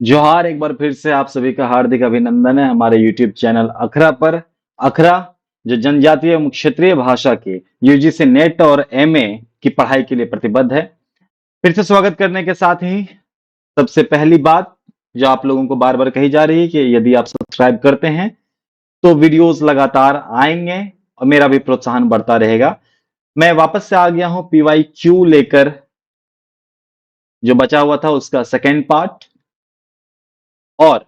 जोहार एक बार फिर से आप सभी का हार्दिक अभिनंदन है हमारे YouTube चैनल अखरा पर। अखरा जो जनजातीय एवं क्षेत्रीय भाषा के यूजीसी नेट और एमए की पढ़ाई के लिए प्रतिबद्ध है। फिर से स्वागत करने के साथ ही सबसे पहली बात जो आप लोगों को बार बार कही जा रही है कि यदि आप सब्सक्राइब करते हैं तो वीडियोस लगातार आएंगे और मेरा भी प्रोत्साहन बढ़ता रहेगा। मैं वापस से आ गया हूं पीवाई क्यू लेकर, जो बचा हुआ था उसका सेकेंड पार्ट। और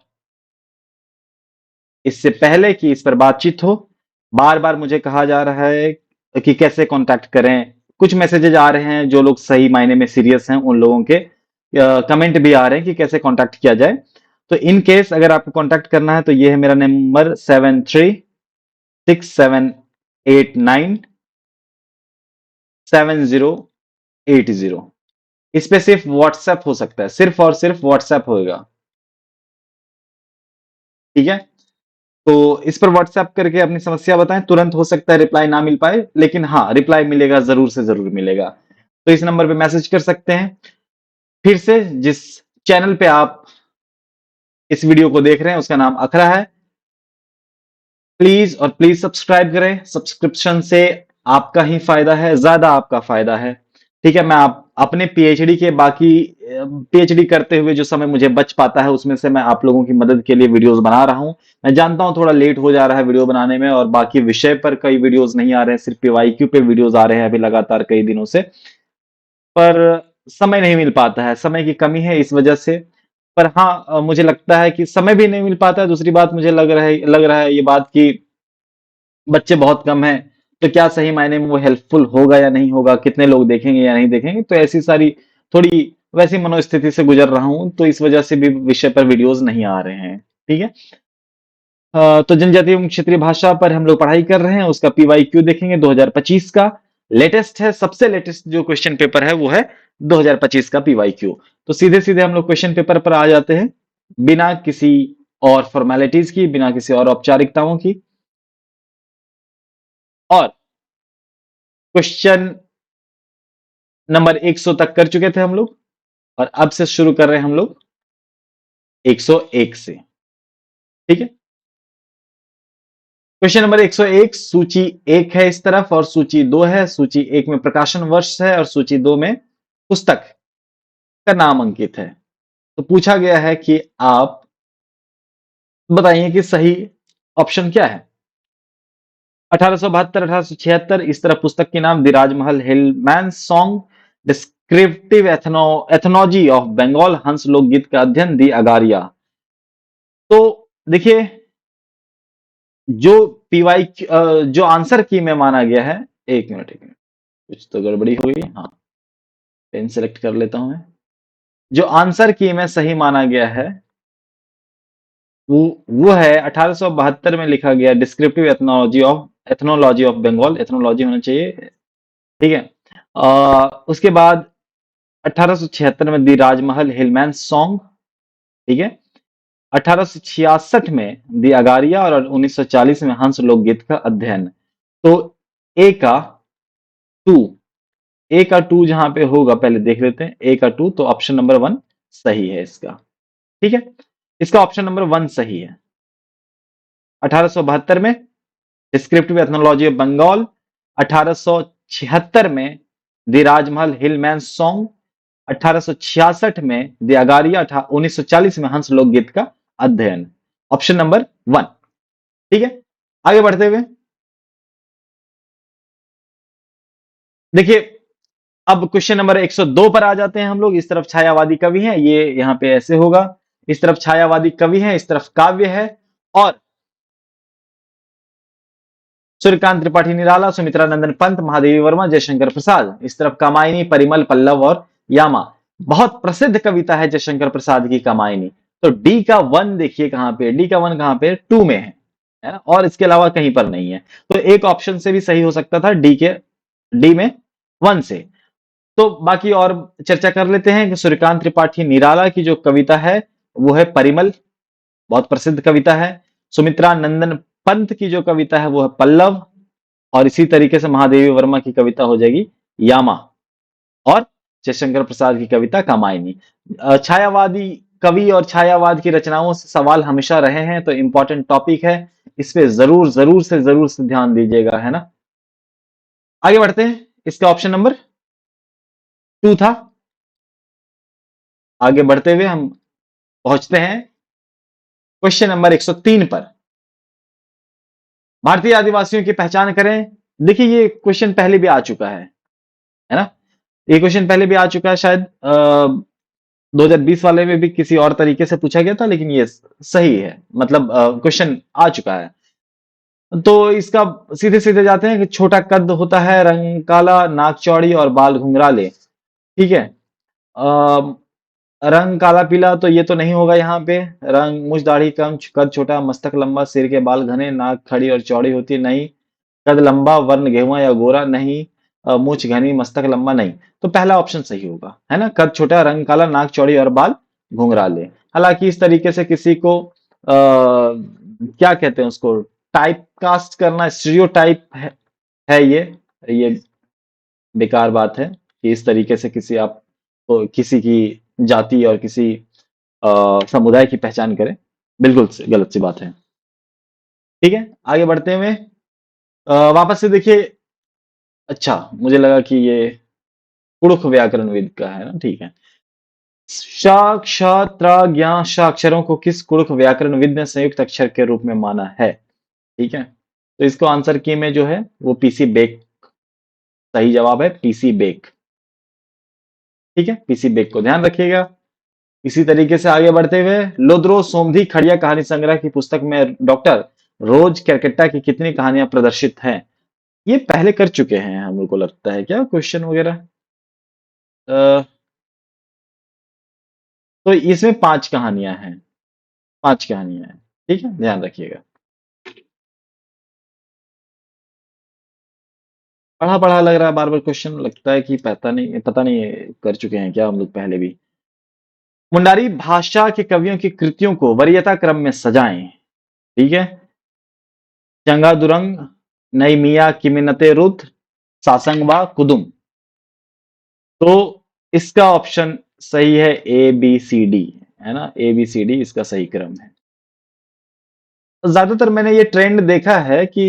इससे पहले कि इस पर बातचीत हो, बार बार मुझे कहा जा रहा है कि कैसे कांटेक्ट करें। कुछ मैसेजेज आ रहे हैं, जो लोग सही मायने में सीरियस हैं उन लोगों के कमेंट भी आ रहे हैं कि कैसे कांटेक्ट किया जाए। तो इन केस अगर आपको कांटेक्ट करना है तो ये है मेरा नंबर 7367897080। इस पे सिर्फ व्हाट्सएप हो सकता है, सिर्फ और सिर्फ व्हाट्सएप होगा। ठीक है, तो इस पर व्हाट्सएप करके अपनी समस्या बताएं। तुरंत हो सकता है रिप्लाई ना मिल पाए, लेकिन हाँ रिप्लाई मिलेगा, जरूर से जरूर मिलेगा। तो इस नंबर पे मैसेज कर सकते हैं। फिर से जिस चैनल पे आप इस वीडियो को देख रहे हैं उसका नाम अखरा है। प्लीज और प्लीज सब्सक्राइब करें। सब्सक्रिप्शन से आपका ही फायदा है, ज्यादा आपका फायदा है। ठीक है, मैं आप अपने पीएचडी के बाकी पीएचडी करते हुए जो समय मुझे बच पाता है उसमें से मैं आप लोगों की मदद के लिए वीडियोस बना रहा हूं। मैं जानता हूं थोड़ा लेट हो जा रहा है वीडियो बनाने में, और बाकी विषय पर कई वीडियोस नहीं आ रहे हैं, सिर्फ पीवाईक्यू पे वीडियोस आ रहे हैं अभी लगातार कई दिनों से। पर समय नहीं मिल पाता है, समय की कमी है इस वजह से। पर हाँ, मुझे लगता है कि समय भी नहीं मिल पाता है। दूसरी बात, मुझे लग रहा है ये बात कि बच्चे बहुत कम हैं, तो क्या सही मायने में वो हेल्पफुल होगा या नहीं होगा, कितने लोग देखेंगे या नहीं देखेंगे। तो ऐसी सारी थोड़ी वैसी मनोस्थिति से गुजर रहा हूं, तो इस वजह से भी विषय पर वीडियोस नहीं आ रहे हैं। ठीक है, तो जनजातीय एवं क्षेत्रीय भाषा पर हम लोग पढ़ाई कर रहे हैं, उसका पीवाईक्यू देखेंगे 2025 का। लेटेस्ट है, सबसे लेटेस्ट जो क्वेश्चन पेपर है वो है 2025 का पीवाईक्यू। तो सीधे सीधे हम लोग क्वेश्चन पेपर पर आ जाते हैं, बिना किसी और फॉर्मेलिटीज की, बिना किसी और औपचारिकताओं की। और क्वेश्चन नंबर 100 तक कर चुके थे हम लोग, और अब से शुरू कर रहे हैं हम लोग 101 से। ठीक है, क्वेश्चन नंबर 101 सूची 1 है इस तरफ और सूची 2 है। सूची 1 में प्रकाशन वर्ष है और सूची 2 में पुस्तक का नाम अंकित है। तो पूछा गया है कि आप बताइए कि सही ऑप्शन क्या है। 1872, 1876 इस तरफ पुस्तक के नाम the Rajmahal hillmen song descriptive ethnology of Bengal, हंस लोकगीत का अध्ययन दी अगारिया। तो देखिए, जो पीवाई जो आंसर की में माना गया है, एक मिनट कुछ तो गड़बड़ी हो गई। हाँ, पेन सेलेक्ट कर लेता हूं मैं। जो आंसर की में सही माना गया है वो है 1872 में लिखा गया descriptive ethnology of Bengal. Ethnology होना चाहिए। ठीक है, उसके बाद 1876 में दी राजमहल हिलमैन सॉन्ग। ठीक है, 1866 में दी अगारिया, और 1940 में हंस लोकगीत का अध्ययन। तो ए का टू ए का टू जहां पे होगा पहले देख लेते हैं। ए का टू, तो ऑप्शन नंबर 1 सही है इसका। ठीक है, इसका ऑप्शन नंबर 1 सही है। 1872 में डिस्क्रिप्टिव एथनोलॉजी ऑफ बंगाल, 1876 में द राजमहल हिलमैन सॉन्ग, 1866 में द अगारिया, 1940 में हंस लोकगीत का अध्ययन। Option number 1। ठीक है, आगे बढ़ते हुए देखिए, अब क्वेश्चन नंबर 102 पर आ जाते हैं हम लोग। इस तरफ छायावादी कवि हैं, ये यहां पे ऐसे होगा। इस तरफ छायावादी कवि हैं, इस तरफ काव्य है। और सूर्यकांत त्रिपाठी निराला, सुमित्रा नंदन पंत, महादेवी वर्मा, जयशंकर प्रसाद। इस तरफ कामायनी, परिमल, पल्लव और यामा। बहुत प्रसिद्ध कविता है जयशंकर प्रसाद की कामायनी। तो डी का 1 देखिए कहां पे, डी का 1 कहां पे, 2 में है ना, और इसके अलावा कहीं पर नहीं है। तो एक ऑप्शन से भी सही हो सकता था, डी में 1 से। तो बाकी और चर्चा कर लेते हैं कि सूर्यकांत त्रिपाठी निराला की जो कविता है वो है परिमल, बहुत प्रसिद्ध कविता है। सुमित्रा नंदन पंत की जो कविता है वो है पल्लव, और इसी तरीके से महादेवी वर्मा की कविता हो जाएगी यामा, और जयशंकर प्रसाद की कविता कामायनी। छायावादी कवि और छायावाद की रचनाओं से सवाल हमेशा रहे हैं, तो इंपॉर्टेंट टॉपिक है, इस पे जरूर से ध्यान दीजिएगा, है ना। आगे बढ़ते हैं, इसका ऑप्शन नंबर 2 था। आगे बढ़ते हुए हम पहुंचते हैं क्वेश्चन नंबर 103 पर। भारतीय आदिवासियों की पहचान करें। देखिए ये क्वेश्चन पहले भी आ चुका है ना। ये क्वेश्चन पहले भी आ चुका है, शायद 2020 वाले में भी किसी और तरीके से पूछा गया था, लेकिन ये सही है, मतलब क्वेश्चन आ चुका है। तो इसका सीधे सीधे जाते हैं कि छोटा कद होता है, रंग काला, नाक चौड़ी और बाल घुंघराले। ठीक है। अ, रंग काला पीला तो ये तो नहीं होगा यहाँ पे। रंग मूछ दाढ़ी कम, कद छोटा, मस्तक लंबा, सिर के बाल घने, नाक खड़ी और चौड़ी होती है, नहीं। कद लंबा, वर्ण गेहुआ या गोरा, नहीं। मूछ घनी, मस्तक लंबा, नहीं। तो पहला ऑप्शन सही होगा, है ना। कद छोटा, रंग काला, नाक चौड़ी और बाल घुंघराले। हालांकि इस तरीके से किसी को क्या कहते हैं उसको, टाइप कास्ट करना, स्टीरियोटाइप है ये बेकार बात है कि इस तरीके से किसी आप तो किसी की जाति और किसी समुदाय की पहचान करें। बिल्कुल गलत सी बात है। ठीक है, आगे बढ़ते हुए वापस से देखिए। अच्छा, मुझे लगा कि ये कुड़ुख व्याकरणविद का है ना। ठीक है। श, क्ष, त्र, ज्ञ, श अक्षरों को किस कुड़ुख व्याकरणविद ने संयुक्त अक्षर के रूप में माना है। ठीक है, तो इसको आंसर की में जो है वो पीसी बेक सही जवाब है, पीसी बेक। ठीक है, पीसी बेक को ध्यान रखिएगा। इसी तरीके से आगे बढ़ते हुए लोद्रो सोमधी खड़िया कहानी संग्रह की पुस्तक में डॉक्टर रोज कैरकेट्टा की कितनी कहानियां प्रदर्शित हैं। ये पहले कर चुके हैं हम लोग को लगता है क्या क्वेश्चन वगैरह। अ, तो इसमें 5 कहानियां हैं, 5 कहानियां हैं। ठीक है, ध्यान रखिएगा। पढ़ा पढ़ा लग रहा है बार बार क्वेश्चन, लगता है कि पता नहीं कर चुके हैं क्या हम लोग पहले भी। मुंडारी भाषा के कवियों की कृतियों को वरीयता क्रम में सजाएं। ठीक है। चंगादुरंग, नई मियां की मिन्नते रुत, सासंगवा, कुदुम। तो इसका ऑप्शन सही है ए बी सी डी, है ना। ए बी सी डी इसका सही क्रम है। ज्यादातर मैंने ये ट्रेंड देखा है कि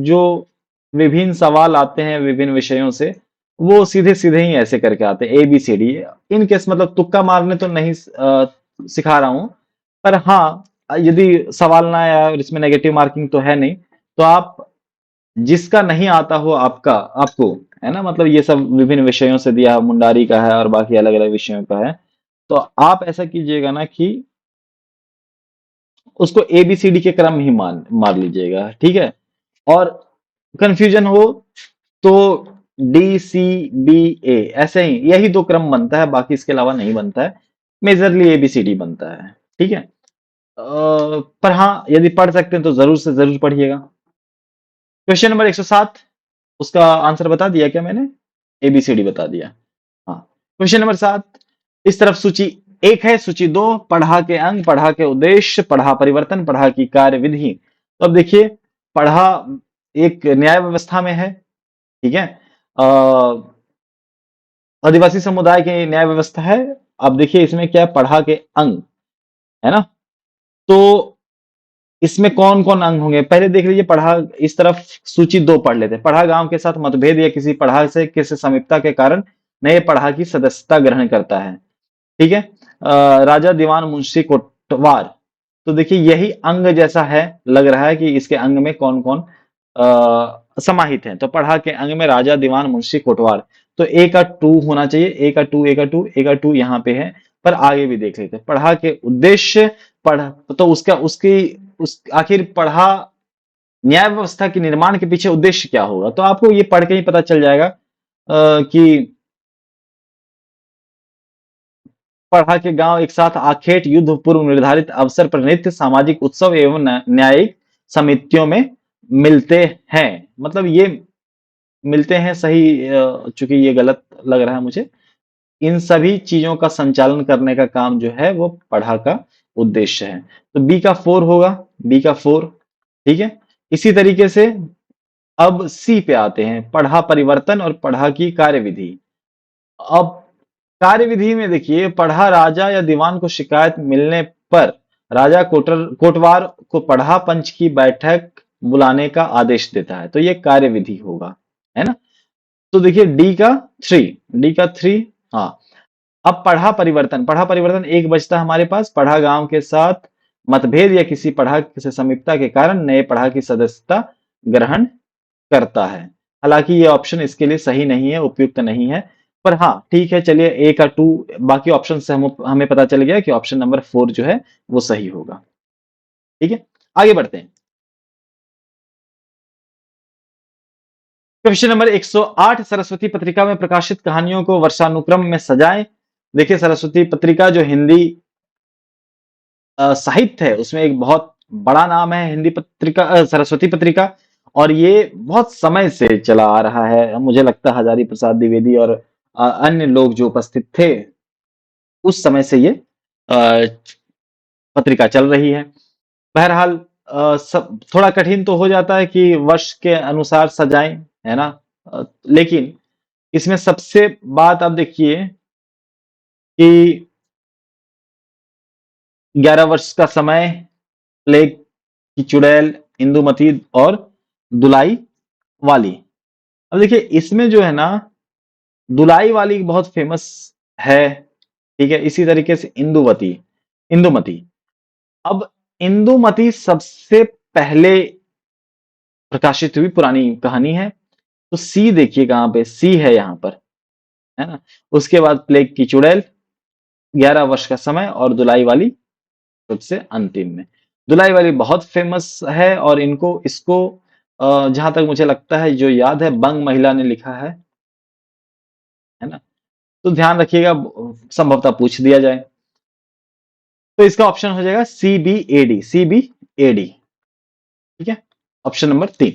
जो विभिन्न सवाल आते हैं विभिन्न विषयों से, वो सीधे सीधे ही ऐसे करके आते हैं, A B C D. In case मतलब तुक्का मारने तो नहीं सिखा रहा हूं, पर हाँ, यदि सवाल ना आया और इसमें नेगेटिव मार्किंग तो है नहीं, तो आप जिसका नहीं आता हो आपको, है ना, मतलब ये सब विभिन्न विषयों से दिया, मुंडारी का है और बाकी अलग अलग विषयों का है, तो आप ऐसा कीजिएगा ना कि उसको ए बी सी डी के क्रम ही मार लीजिएगा। ठीक है। और कंफ्यूजन हो तो डी सी बी ए, ऐसे ही यही 2 क्रम बनता है, बाकी इसके अलावा नहीं बनता है। Majorly A B C D बनता है। ठीक है। पर हाँ, यदि पढ़ सकते हैं तो जरूर से जरूर पढ़िएगा। क्वेश्चन नंबर 107, उसका आंसर बता दिया क्या मैंने, एबीसीडी बता दिया। हाँ, क्वेश्चन नंबर 7, इस तरफ सूची 1 है, सूची 2 पढ़ा के अंग, पढ़ा के उद्देश्य, पढ़ा परिवर्तन, पढ़ा की कार्य विधि। तो अब देखिए, पढ़ा एक न्याय व्यवस्था में है। ठीक है। आदिवासी समुदाय की न्याय व्यवस्था है। अब देखिए इसमें क्या है, पढ़ा के अंग, है ना। तो इसमें कौन कौन अंग होंगे पहले देख लीजिए। पढ़ा, इस तरफ सूची 2 पढ़ लेते हैं। पढ़ा गांव के साथ मतभेद या किसी पढ़ा से किसी समीपता के कारण नए पढ़ा की सदस्यता ग्रहण करता है। ठीक है। राजा दीवान मुंशी कोटवार। तो देखिए यही अंग जैसा है, लग रहा है कि इसके अंग में कौन कौन समाहित हैं। तो पढ़ा के अंग में राजा दीवान मुंशी कोटवार, तो ए का 2 होना चाहिए। ए का 2, ए का 2, ए का 2 यहाँ पे है। पर आगे भी देख लेते हैं। पढ़ा के उद्देश्य, पढ़, तो उसका उसकी उस आखिर पढ़ा न्याय व्यवस्था के निर्माण के पीछे उद्देश्य क्या होगा, तो आपको ये पढ़ के ही पता चल जाएगा कि पढ़ा के गांव एक साथ आखेट युद्ध पूर्व निर्धारित अवसर पर नृत्य, सामाजिक उत्सव एवं न्यायिक समितियों में मिलते हैं। मतलब ये मिलते हैं सही, चूंकि ये गलत लग रहा है मुझे। इन सभी चीजों का संचालन करने का काम जो है वो पढ़ा का उद्देश्य है। तो बी का 4 होगा, बी का 4। ठीक है। इसी तरीके से अब सी पे आते हैं, पढ़ा परिवर्तन और पढ़ा की कार्यविधि। अब कार्यविधि में देखिए, पढ़ा राजा या दीवान को शिकायत मिलने पर राजा कोटवार को पढ़ा पंच की बैठक बुलाने का आदेश देता है, तो ये कार्यविधि होगा, है ना। तो देखिए डी का थ्री। हाँ, अब पढ़ा परिवर्तन एक बचता हमारे पास। पढ़ा गांव के साथ मतभेद या किसी पढ़ा से समीपता के कारण नए पढ़ा की सदस्यता ग्रहण करता है। हालांकि ये ऑप्शन इसके लिए सही नहीं है, उपयुक्त नहीं है। पर हाँ ठीक है, चलिए ए का टू, बाकी ऑप्शन से हमें पता चल गया कि ऑप्शन नंबर 4 जो है वो सही होगा। ठीक है, आगे बढ़ते हैं। क्वेश्चन नंबर 108, सरस्वती पत्रिका में प्रकाशित कहानियों को वर्षानुक्रम में सजाएं। देखिए, सरस्वती पत्रिका जो हिंदी साहित्य है उसमें एक बहुत बड़ा नाम है, हिंदी पत्रिका सरस्वती पत्रिका। और ये बहुत समय से चला आ रहा है, मुझे लगता है हजारी प्रसाद द्विवेदी और अन्य लोग जो उपस्थित थे उस समय से ये अ, पत्रिका चल रही है। बहरहाल सब थोड़ा कठिन तो हो जाता है कि वर्ष के अनुसार सजाएं, है ना। लेकिन इसमें सबसे बात आप देखिए कि 11 वर्ष का समय, प्लेग की चुड़ैल, इंदुमती और दुलाई वाली। अब देखिए इसमें जो है ना, दुलाई वाली बहुत फेमस है। ठीक है, इसी तरीके से इंदुमती। अब इंदुमती सबसे पहले प्रकाशित हुई पुरानी कहानी है। तो सी देखिए कहां पे सी है यहाँ पर, है ना। उसके बाद प्लेग की चुड़ैल, 11 वर्ष का समय और दुलाई वाली सबसे अंतिम में। दुलाई वाली बहुत फेमस है और इनको इसको जहां तक मुझे लगता है, जो याद है, बंग महिला ने लिखा है ना। तो ध्यान रखिएगा, संभवतः पूछ दिया जाए। तो इसका ऑप्शन हो जाएगा सी बी ए डी। ठीक है, ऑप्शन नंबर 3।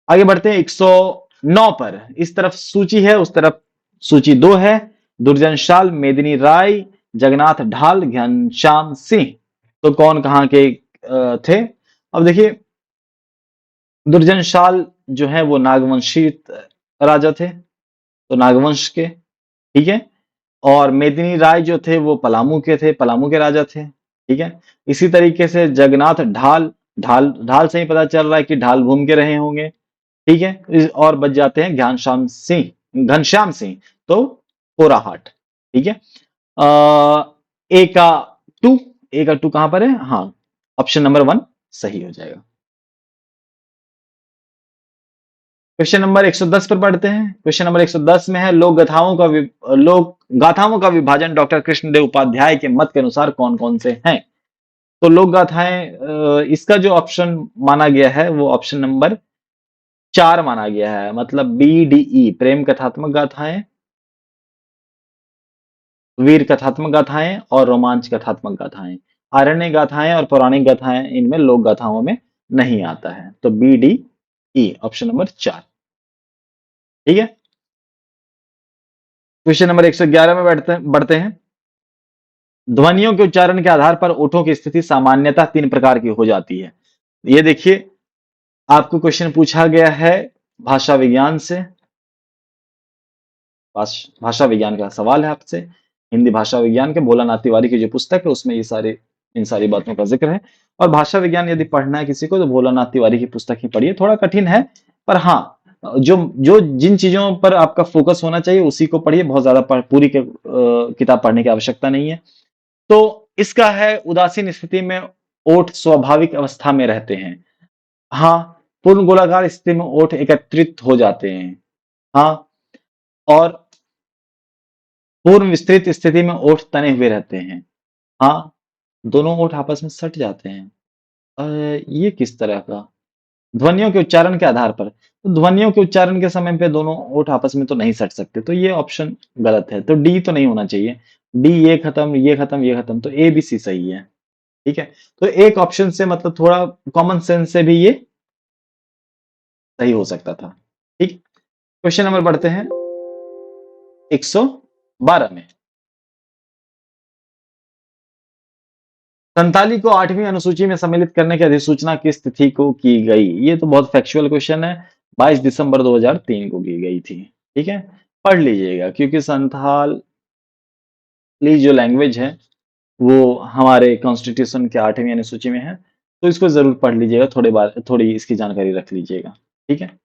आगे बढ़ते हैं 109 पर। इस तरफ सूची है, उस तरफ सूची 2 है। दुर्जन शाल, मेदिनी राय, जगन्नाथ ढाल, घनश्याम सिंह। तो कौन कहाँ के थे। अब देखिए, दुर्जन शाल जो है वो नागवंशी राजा थे, तो नागवंश के। ठीक है, और मेदिनी राय जो थे वो पलामू के थे, पलामू के राजा थे। ठीक है, इसी तरीके से जगन्नाथ ढाल, ढाल ढाल से ही पता चल रहा है कि ढाल घूम के रहे होंगे। ठीक है, और बच जाते हैं घनश्याम सिंह, तो कोराहाट। ठीक है, ए का टू, ए का टू कहां पर है, हाँ, ऑप्शन नंबर 1 सही हो जाएगा। क्वेश्चन नंबर 110 पर पढ़ते हैं। क्वेश्चन नंबर 110 में है, लोक गाथाओं का विभाजन डॉक्टर कृष्णदेव उपाध्याय के मत के अनुसार कौन कौन से हैं। तो लोक गाथाएं, इसका जो ऑप्शन माना गया है वो ऑप्शन नंबर 4 माना गया है, मतलब BDE, प्रेम कथात्मक गाथाएं, वीर कथात्मक गाथाएं और रोमांच कथात्मक गाथाएं। आरण्य गाथाएं और पौराणिक गाथाएं इनमें लोक गाथाओं में नहीं आता है, तो BDE ऑप्शन नंबर 4। ठीक है, क्वेश्चन नंबर 111 में बढ़ते हैं। ध्वनियों के उच्चारण के आधार पर ओठों की स्थिति सामान्यतः 3 प्रकार की हो जाती है। ये देखिए, आपको क्वेश्चन पूछा गया है भाषा विज्ञान से, भाषा विज्ञान का सवाल है आपसे। हिंदी भाषा विज्ञान के भोलानाथ तिवारी की जो पुस्तक है उसमें इन सारी बातों का जिक्र है। और भाषा विज्ञान यदि पढ़ना है किसी को तो भोलानाथ तिवारी की पुस्तक ही पढ़िए, थोड़ा कठिन है। पर हाँ, जो जो जिन चीजों पर आपका फोकस होना चाहिए उसी को पढ़िए, बहुत ज्यादा पूरी किताब पढ़ने की आवश्यकता नहीं है। तो इसका है, उदासीन स्थिति में ओठ स्वाभाविक अवस्था में रहते हैं। हाँ, पूर्ण गोलाकार स्थिति में ओठ एकत्रित हो जाते हैं। हाँ, और पूर्ण विस्तृत स्थिति में ओठ तने हुए रहते हैं। हाँ, दोनों ओठ आपस में सट जाते हैं। ये किस तरह का, ध्वनियों के उच्चारण के आधार पर, तो ध्वनियों के उच्चारण के समय पे दोनों ओठ आपस में तो नहीं सट सकते, तो ये ऑप्शन गलत है। तो डी तो नहीं होना चाहिए। डी, ये खत्म, ये खत्म, ये खत्म, तो ABC सही है। ठीक है, तो एक ऑप्शन से मतलब थोड़ा कॉमन सेंस से भी ये सही हो सकता था। ठीक, क्वेश्चन नंबर बढ़ते हैं 112 में। संताली को 8वीं अनुसूची में सम्मिलित करने की अधिसूचना किस तिथि को की गई। ये तो बहुत फैक्चुअल क्वेश्चन है, 22 दिसंबर 2003 को की गई थी। ठीक है, पढ़ लीजिएगा, क्योंकि संथाल जो लैंग्वेज है वो हमारे कॉन्स्टिट्यूशन के 8वीं अनुसूची में है, तो इसको जरूर पढ़ लीजिएगा, थोड़ी इसकी जानकारी रख लीजिएगा। ठीक है।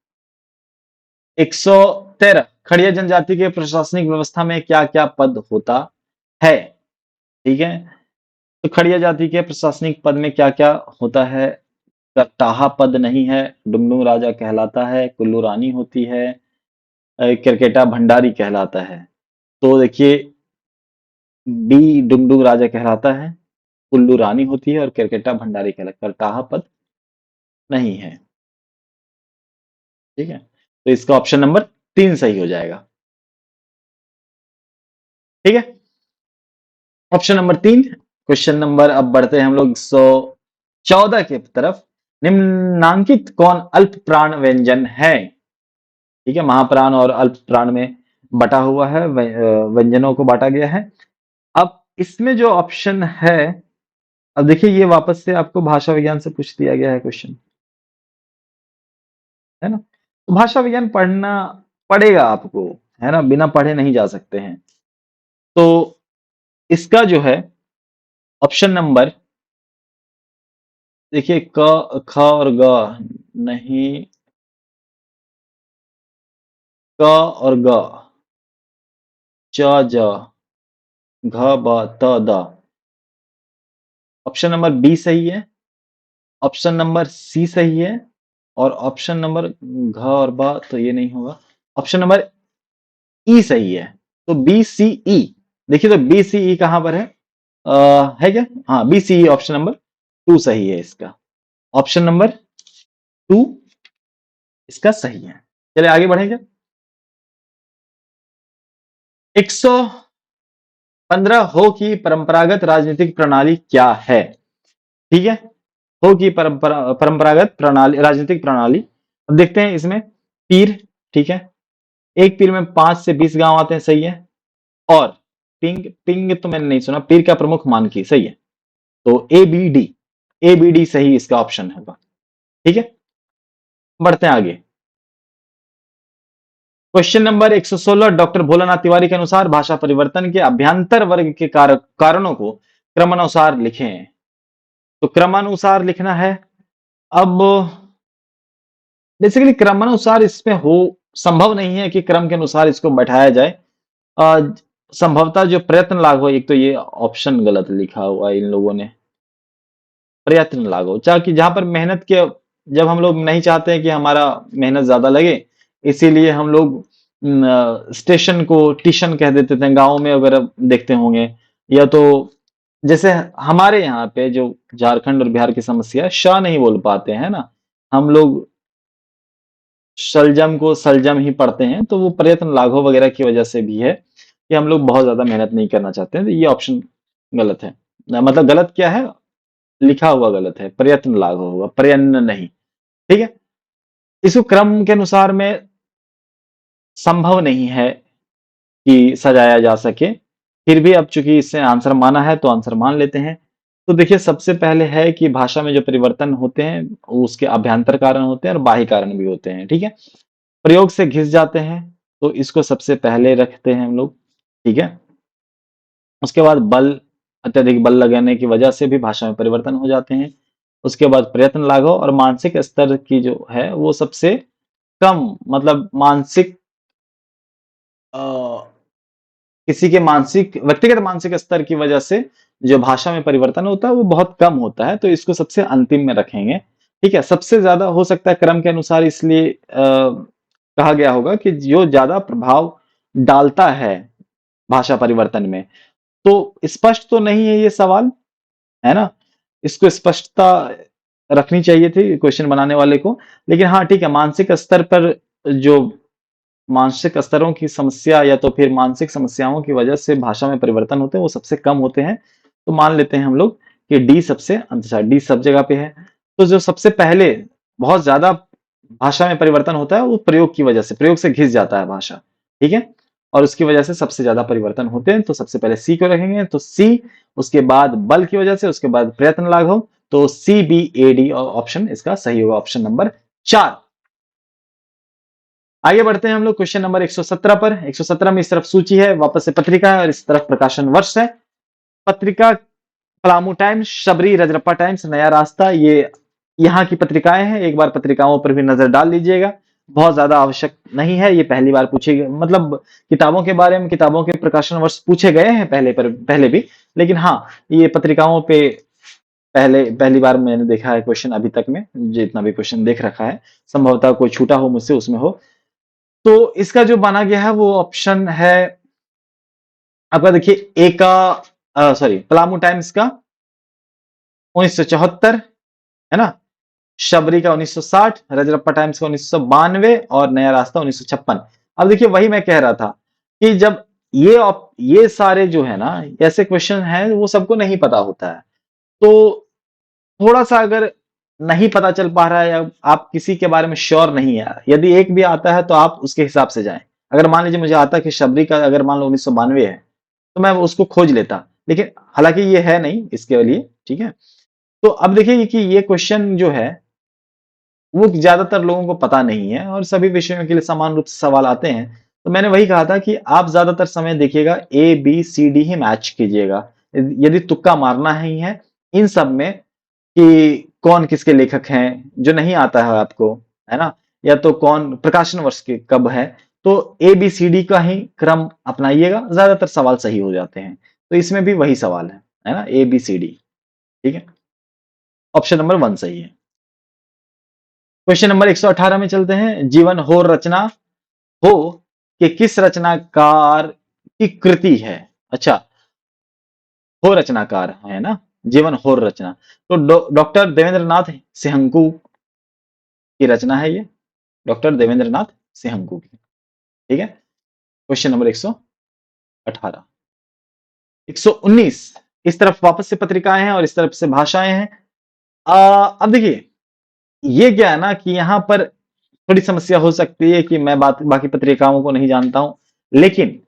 113 खड़िया जनजाति के प्रशासनिक व्यवस्था में क्या क्या पद होता है। ठीक है। तो खड़िया जाति के प्रशासनिक पद में क्या क्या होता है। टाहा पद नहीं है, डुंगडुंग राजा कहलाता है, कुल्लू रानी होती है, केरकेटा भंडारी कहलाता है। तो देखिए, डी डुंगडुंग राजा कहलाता है, कुल्लू रानी होती है और केरकेटा भंडारी कहलाता है। टाहा पद नहीं है। ठीक है। तो इसका ऑप्शन नंबर 3 सही हो जाएगा। ठीक है। Option number 3। क्वेश्चन नंबर, अब बढ़ते हैं हम लोग 114 के तरफ। निम्नांकित कौन अल्प प्राण व्यंजन है। ठीक है। महाप्राण और अल्प प्राण में बटा हुआ है, व्यंजनों को बांटा गया है। अब इसमें जो ऑप्शन है, अब देखिए ये वापस से आपको भाषा विज्ञान से पूछ दिया गया है क्वेश्चन, है ना। तो भाषा विज्ञान पढ़ना पड़ेगा आपको, है ना, बिना पढ़े नहीं जा सकते हैं। तो इसका जो है ऑप्शन नंबर, देखिए क ख और ग नहीं, क और ग, च ज, घ ब त द। ऑप्शन नंबर बी सही है, ऑप्शन नंबर सी सही है, और ऑप्शन नंबर घ और ब तो ये नहीं होगा। ऑप्शन नंबर ई सही है। तो बी सी ई, देखिए तो बी सी ई कहां पर है। है क्या। हाँ, B C E option number 2 सही है इसका। ऑप्शन नंबर 2 इसका सही है। चलिए आगे बढ़ेंगे। 115 हो की परंपरागत राजनीतिक प्रणाली क्या है। ठीक है। हो की परंपरागत प्रणाली, राजनीतिक प्रणाली। अब देखते हैं इसमें पीर। ठीक है। एक पीर में 5 से 20 गांव आते हैं, सही है। और पिंग, पिंग तो मैंने नहीं सुना। पीर का प्रमुख मानकी, सही है। तो ए बी डी सही इसका ऑप्शन होगा। ठीक है। बढ़ते हैं आगे। Question number 116 doctor Bholanath Tiwari के अनुसार भाषा परिवर्तन के अभ्यंतर वर्ग के कारणों को क्रमानुसार लिखें। तो क्रमानुसार लिखना है। अब बेसिकली क्रमानुसार इसमें हो संभव नहीं है कि क्रम के अनुसार इसको बैठाया जाए। अ, संभवतः जो प्रयत्न लागू, एक तो ये ऑप्शन गलत लिखा हुआ है इन लोगों ने। प्रयत्न लागू, कि जहां पर मेहनत के, जब हम लोग नहीं चाहते हैं कि हमारा मेहनत ज्यादा लगे, इसीलिए हम लोग स्टेशन को टीशन कह देते थे, गाँव में वगैरह देखते होंगे। या तो जैसे हमारे यहाँ पे जो झारखंड और बिहार की समस्या है, श नहीं बोल पाते हैं ना हम लोग, शलजम को सलजम ही पढ़ते हैं। तो वो प्रयत्न लाघव वगैरह की वजह से भी है कि हम लोग बहुत ज्यादा मेहनत नहीं करना चाहते हैं। तो ये ऑप्शन गलत है। मतलब गलत क्या है, लिखा हुआ गलत है, प्रयत्न लाघव होगा, प्रयत्न नहीं। ठीक है। इसको क्रम के अनुसार में संभव नहीं है कि सजाया जा सके। फिर भी अब चूंकि इससे आंसर माना है तो आंसर मान लेते हैं। तो देखिए सबसे पहले है कि भाषा में जो परिवर्तन होते हैं वो उसके अभ्यंतर कारण होते हैं और बाह्य कारण भी होते हैं। ठीक है। प्रयोग से घिस जाते हैं, तो इसको सबसे पहले रखते हैं हम लोग। ठीक है। उसके बाद बल, अत्यधिक बल लगाने की वजह से भी भाषा में परिवर्तन हो जाते हैं। उसके बाद प्रयत्न लाघव और मानसिक स्तर की जो है वो सबसे कम, मतलब मानसिक अ, किसी के मानसिक, व्यक्तिगत मानसिक स्तर की वजह से जो भाषा में परिवर्तन होता है वो बहुत कम होता है, तो इसको सबसे अंतिम में रखेंगे। ठीक है। सबसे ज्यादा हो सकता है क्रम के अनुसार, इसलिए कहा गया होगा कि जो ज्यादा प्रभाव डालता है भाषा परिवर्तन में। तो स्पष्ट तो नहीं है ये सवाल, है ना। इसको स्पष्टता रखनी चाहिए थी क्वेश्चन बनाने वाले को। लेकिन हाँ ठीक है, मानसिक स्तर पर जो मानसिक स्तरों की समस्या या तो फिर मानसिक समस्याओं की वजह से भाषा में परिवर्तन होते हैं वो सबसे कम होते हैं। तो मान लेते हैं हम लोग कि डी सबसे, अच्छा डी सब जगह पे है। तो जो सबसे पहले बहुत ज्यादा भाषा में परिवर्तन होता है वो प्रयोग की वजह से, प्रयोग से घिस जाता है भाषा। ठीक है। और उसकी वजह से सबसे ज्यादा परिवर्तन होते हैं, तो सबसे पहले सी को रखेंगे, तो सी। उसके बाद बल की वजह से, उसके बाद प्रयत्न लाघव, तो C B A D option इसका सही होगा, ऑप्शन नंबर 4। आगे बढ़ते हैं हम लोग क्वेश्चन नंबर 117 पर। 117 में इस तरफ सूची है, वापस से पत्रिका है और इस तरफ प्रकाशन वर्ष है। पत्रिका पलामू टाइम्स, शबरी, रजरप्पा टाइम्स, नया रास्ता, ये यहाँ की पत्रिकाएं हैं। एक बार पत्रिकाओं पर भी नजर डाल लीजिएगा, बहुत ज्यादा आवश्यक नहीं है। ये पहली बार पूछे गए, मतलब किताबों के बारे में, किताबों के प्रकाशन वर्ष पूछे गए हैं पहले भी, लेकिन हाँ, ये पत्रिकाओं पे पहली बार मैंने देखा है क्वेश्चन अभी तक में, जितना भी क्वेश्चन देख रखा है। संभवतः कोई छूटा हो मुझसे उसमें हो। तो इसका जो माना गया है वो ऑप्शन है आपका, देखिए ए का, सॉरी, पलामू टाइम्स का 1974, है ना, शबरी का 1960, रजरप्पा टाइम्स का 1992 और नया रास्ता 1956। अब देखिए वही मैं कह रहा था कि जब ये सारे जो है ना ऐसे क्वेश्चन हैं, वो सबको नहीं पता होता है। तो थोड़ा सा अगर नहीं पता चल पा रहा है या आप किसी के बारे में श्योर नहीं है, यदि एक भी आता है तो आप उसके हिसाब से जाएं। अगर मान लीजिए मुझे आता है कि शबरी का अगर मान लो 1992 है, तो मैं उसको खोज लेता, लेकिन हालांकि ये है नहीं इसके लिए, ठीक है। तो अब देखिए कि ये क्वेश्चन जो है वो ज्यादातर लोगों को पता नहीं है और सभी विषयों के लिए समान रूप से सवाल आते हैं। तो मैंने वही कहा था कि आप ज्यादातर समय देखिएगा ए बी सी डी ही मैच कीजिएगा। यदि तुक्का मारना ही है इन सब में कि कौन किसके लेखक हैं, जो नहीं आता है आपको, है ना, या तो कौन प्रकाशन वर्ष के कब है, तो ए बी सी डी का ही क्रम अपनाइएगा, ज्यादातर सवाल सही हो जाते हैं। तो इसमें भी वही सवाल है ना, ए बी सी डी, ठीक है। ऑप्शन नंबर 1 सही है। क्वेश्चन नंबर 118 में चलते हैं। जीवन हो रचना हो कि किस रचनाकार की कृति है। अच्छा, हो रचनाकार है ना, जीवन हो रचना, तो डॉक्टर देवेंद्र नाथ सिंहंकू की रचना है ये, डॉक्टर देवेंद्र नाथ सिंहंकू की, ठीक है। Question number 118। 119, इस तरफ वापस से पत्रिकाएं हैं और इस तरफ से भाषाएं हैं। अब देखिए ये क्या है ना कि यहां पर थोड़ी समस्या हो सकती है कि मैं बाकी पत्रिकाओं को नहीं जानता हूं, लेकिन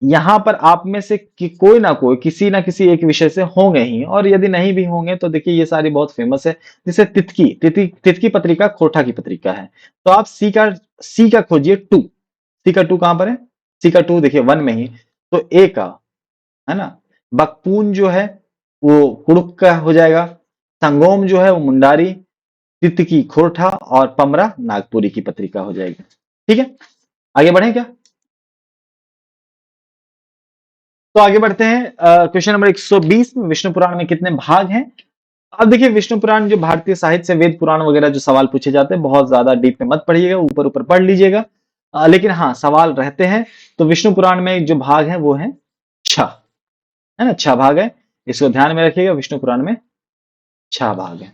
यहां पर आप में से कोई ना किसी एक विषय से होंगे ही, और यदि नहीं भी होंगे तो देखिए ये सारी बहुत फेमस है। जैसे तितकी पत्रिका खोरठा की पत्रिका है। तो आप सी का खोजिए, टू, सी का टू कहां पर है, सी का टू देखिए 1 में ही। तो ए का, है ना, बकपून जो है वो कुड़ुक का हो जाएगा, संगोम जो है वो मुंडारी, तितकी खोरठा और पमरा नागपुरी की पत्रिका हो जाएगी, ठीक है। आगे बढ़े क्या? तो आगे बढ़ते हैं। क्वेश्चन नंबर 120 में विष्णु पुराण में कितने भाग हैं। अब देखिए विष्णु पुराण जो भारतीय साहित्य से वेद पुराण वगैरह जो सवाल पूछे जाते हैं, बहुत ज्यादा डीप में मत पढ़िएगा, ऊपर ऊपर पढ़ लीजिएगा, लेकिन हाँ सवाल रहते हैं। तो विष्णु पुराण में जो भाग है वो है 6, है ना, 6 भाग है। इसको ध्यान में रखिएगा, विष्णु पुराण में 6 भाग है,